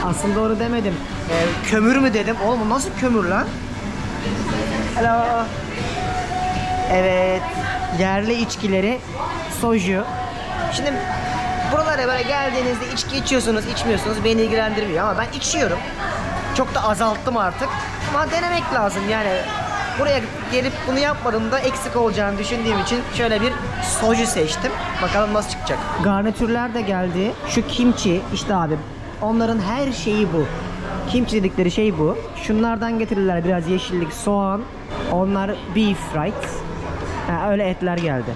S1: Aslında onu demedim. Kömür mü dedim? Oğlum nasıl kömür lan? Hello. Evet. Yerli içkileri soju. Şimdi buralara böyle geldiğinizde içki içiyorsunuz, içmiyorsunuz beni ilgilendirmiyor ama ben içiyorum. Çok da azalttım artık. Ama denemek lazım yani. Buraya gelip bunu yapmadığımda eksik olacağını düşündüğüm için şöyle bir soju seçtim. Bakalım nasıl çıkacak. Garnitürler de geldi. Şu kimchi işte abi. Onların her şeyi bu. Kimchi dedikleri şey bu. Şunlardan getirirler biraz yeşillik, soğan. Onlar beef right. Ha, öyle etler geldi.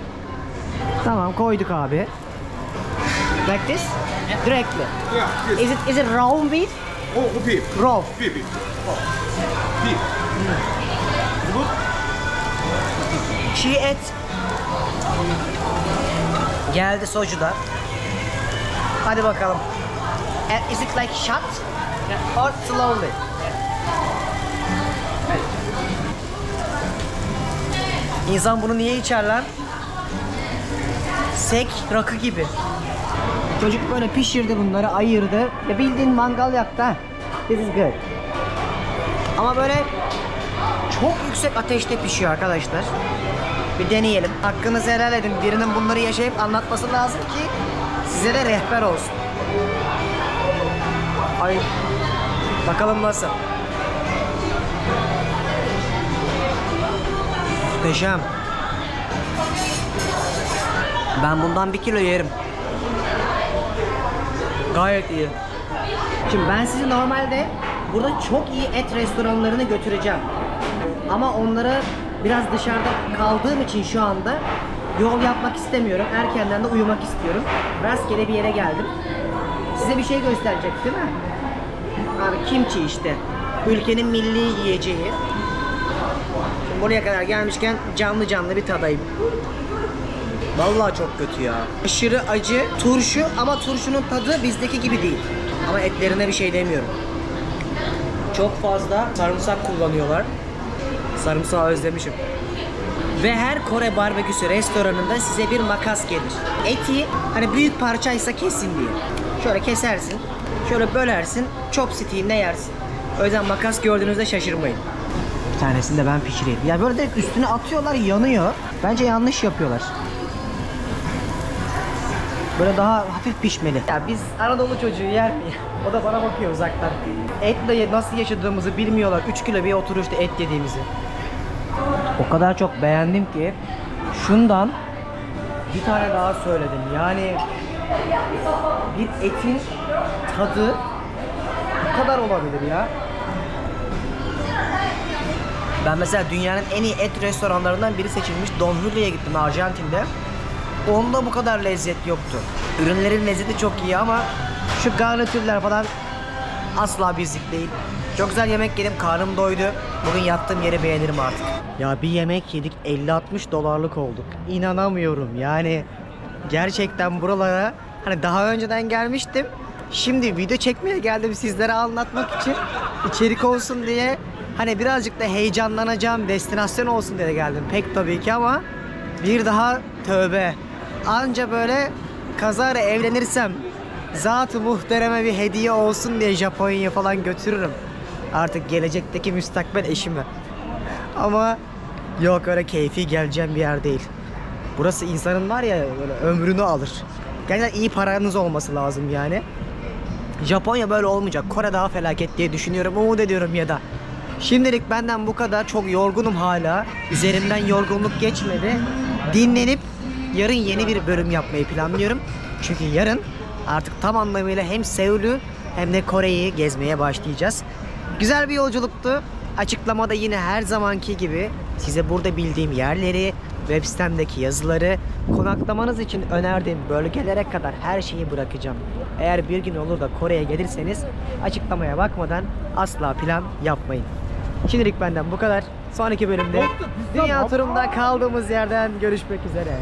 S1: Tamam koyduk abi. Like this? Directly.
S5: Yeah, yes.
S1: Is it raw beef?
S5: Oh, beef.
S1: Raw.
S5: Beef. Beef. Beef. Good?
S1: Çiğ et. Geldi soju da. Hadi bakalım. Is it like shot? Or slowly? İnsan bunu niye içer lan? Sek rakı gibi. Çocuk böyle pişirdi bunları, ayırdı. Ya bildiğin mangal yaktı ha. This is good. Ama böyle çok yüksek ateşte pişiyor arkadaşlar. Bir deneyelim. Hakkınızı helal edin. Birinin bunları yaşayıp anlatması lazım ki size de rehber olsun. Ay. Bakalım nasıl. Muhteşem. Ben bundan 1 kilo yerim. Gayet iyi. Şimdi ben sizi normalde burada çok iyi et restoranlarına götüreceğim. Ama onları biraz dışarıda kaldığım için şu anda yol yapmak istemiyorum. Erkenden de uyumak istiyorum. Rastgele bir yere geldim. Size bir şey gösterecek değil mi? Abi kimchi işte. Ülkenin milli yiyeceği. Şimdi buraya kadar gelmişken canlı canlı bir tadayım. Vallahi çok kötü ya. Aşırı acı turşu ama turşunun tadı bizdeki gibi değil. Ama etlerine bir şey demiyorum. Çok fazla sarımsak kullanıyorlar. Sarımsağı özlemişim. Ve her Kore barbeküsü restoranında size bir makas gelir. Eti hani büyük parçaysa kesin diye. Şöyle kesersin, şöyle bölersin, chopstick'inle yersin. O yüzden makas gördüğünüzde şaşırmayın. Bir tanesini de ben pişireyim. Ya böyle direkt üstüne atıyorlar, yanıyor. Bence yanlış yapıyorlar. Böyle daha hafif pişmeli. Ya biz Anadolu çocuğu yer mi? O da bana bakıyor uzaktan. Etle nasıl yaşadığımızı bilmiyorlar. 3 kilo bir oturuşta et yediğimizi. O kadar çok beğendim ki şundan bir tane daha söyledim. Yani bir etin tadı bu kadar olabilir ya. Ben mesela dünyanın en iyi et restoranlarından biri seçilmiş Don Julio'ya gittim Arjantin'de. Onda bu kadar lezzet yoktu. Ürünlerin lezzeti çok iyi ama şu garnitürler falan asla bizlik değil. Çok güzel yemek yedim, karnım doydu. Bugün yattığım yeri beğenirim artık. Ya bir yemek yedik, 50-60 dolarlık olduk. İnanamıyorum yani. Gerçekten buralara hani daha önceden gelmiştim. Şimdi video çekmeye geldim sizlere anlatmak için. İçerik olsun diye. Hani birazcık da heyecanlanacağım, destinasyon olsun diye geldim. Pek tabii ki ama bir daha tövbe. Anca böyle kazara evlenirsem zat-ı muhtereme bir hediye olsun diye Japonya'ya falan götürürüm. Artık gelecekteki müstakbel eşime. Ama yok öyle keyfi geleceğim bir yer değil. Burası insanın var ya böyle ömrünü alır. Gerçekten iyi paranız olması lazım yani. Japonya böyle olmayacak. Kore daha felaket diye düşünüyorum, umut ediyorum ya da. Şimdilik benden bu kadar. Çok yorgunum hala. Üzerimden yorgunluk geçmedi. Dinlenip yarın yeni bir bölüm yapmayı planlıyorum. Çünkü yarın artık tam anlamıyla hem Seul'ü hem de Kore'yi gezmeye başlayacağız. Güzel bir yolculuktu. Açıklamada yine her zamanki gibi size burada bildiğim yerleri, web sitemdeki yazıları, konaklamanız için önerdiğim bölgelere kadar her şeyi bırakacağım. Eğer bir gün olur da Kore'ye gelirseniz açıklamaya bakmadan asla plan yapmayın. Şimdilik benden bu kadar. Sonraki bölümde dünya turunda kaldığımız yerden görüşmek üzere.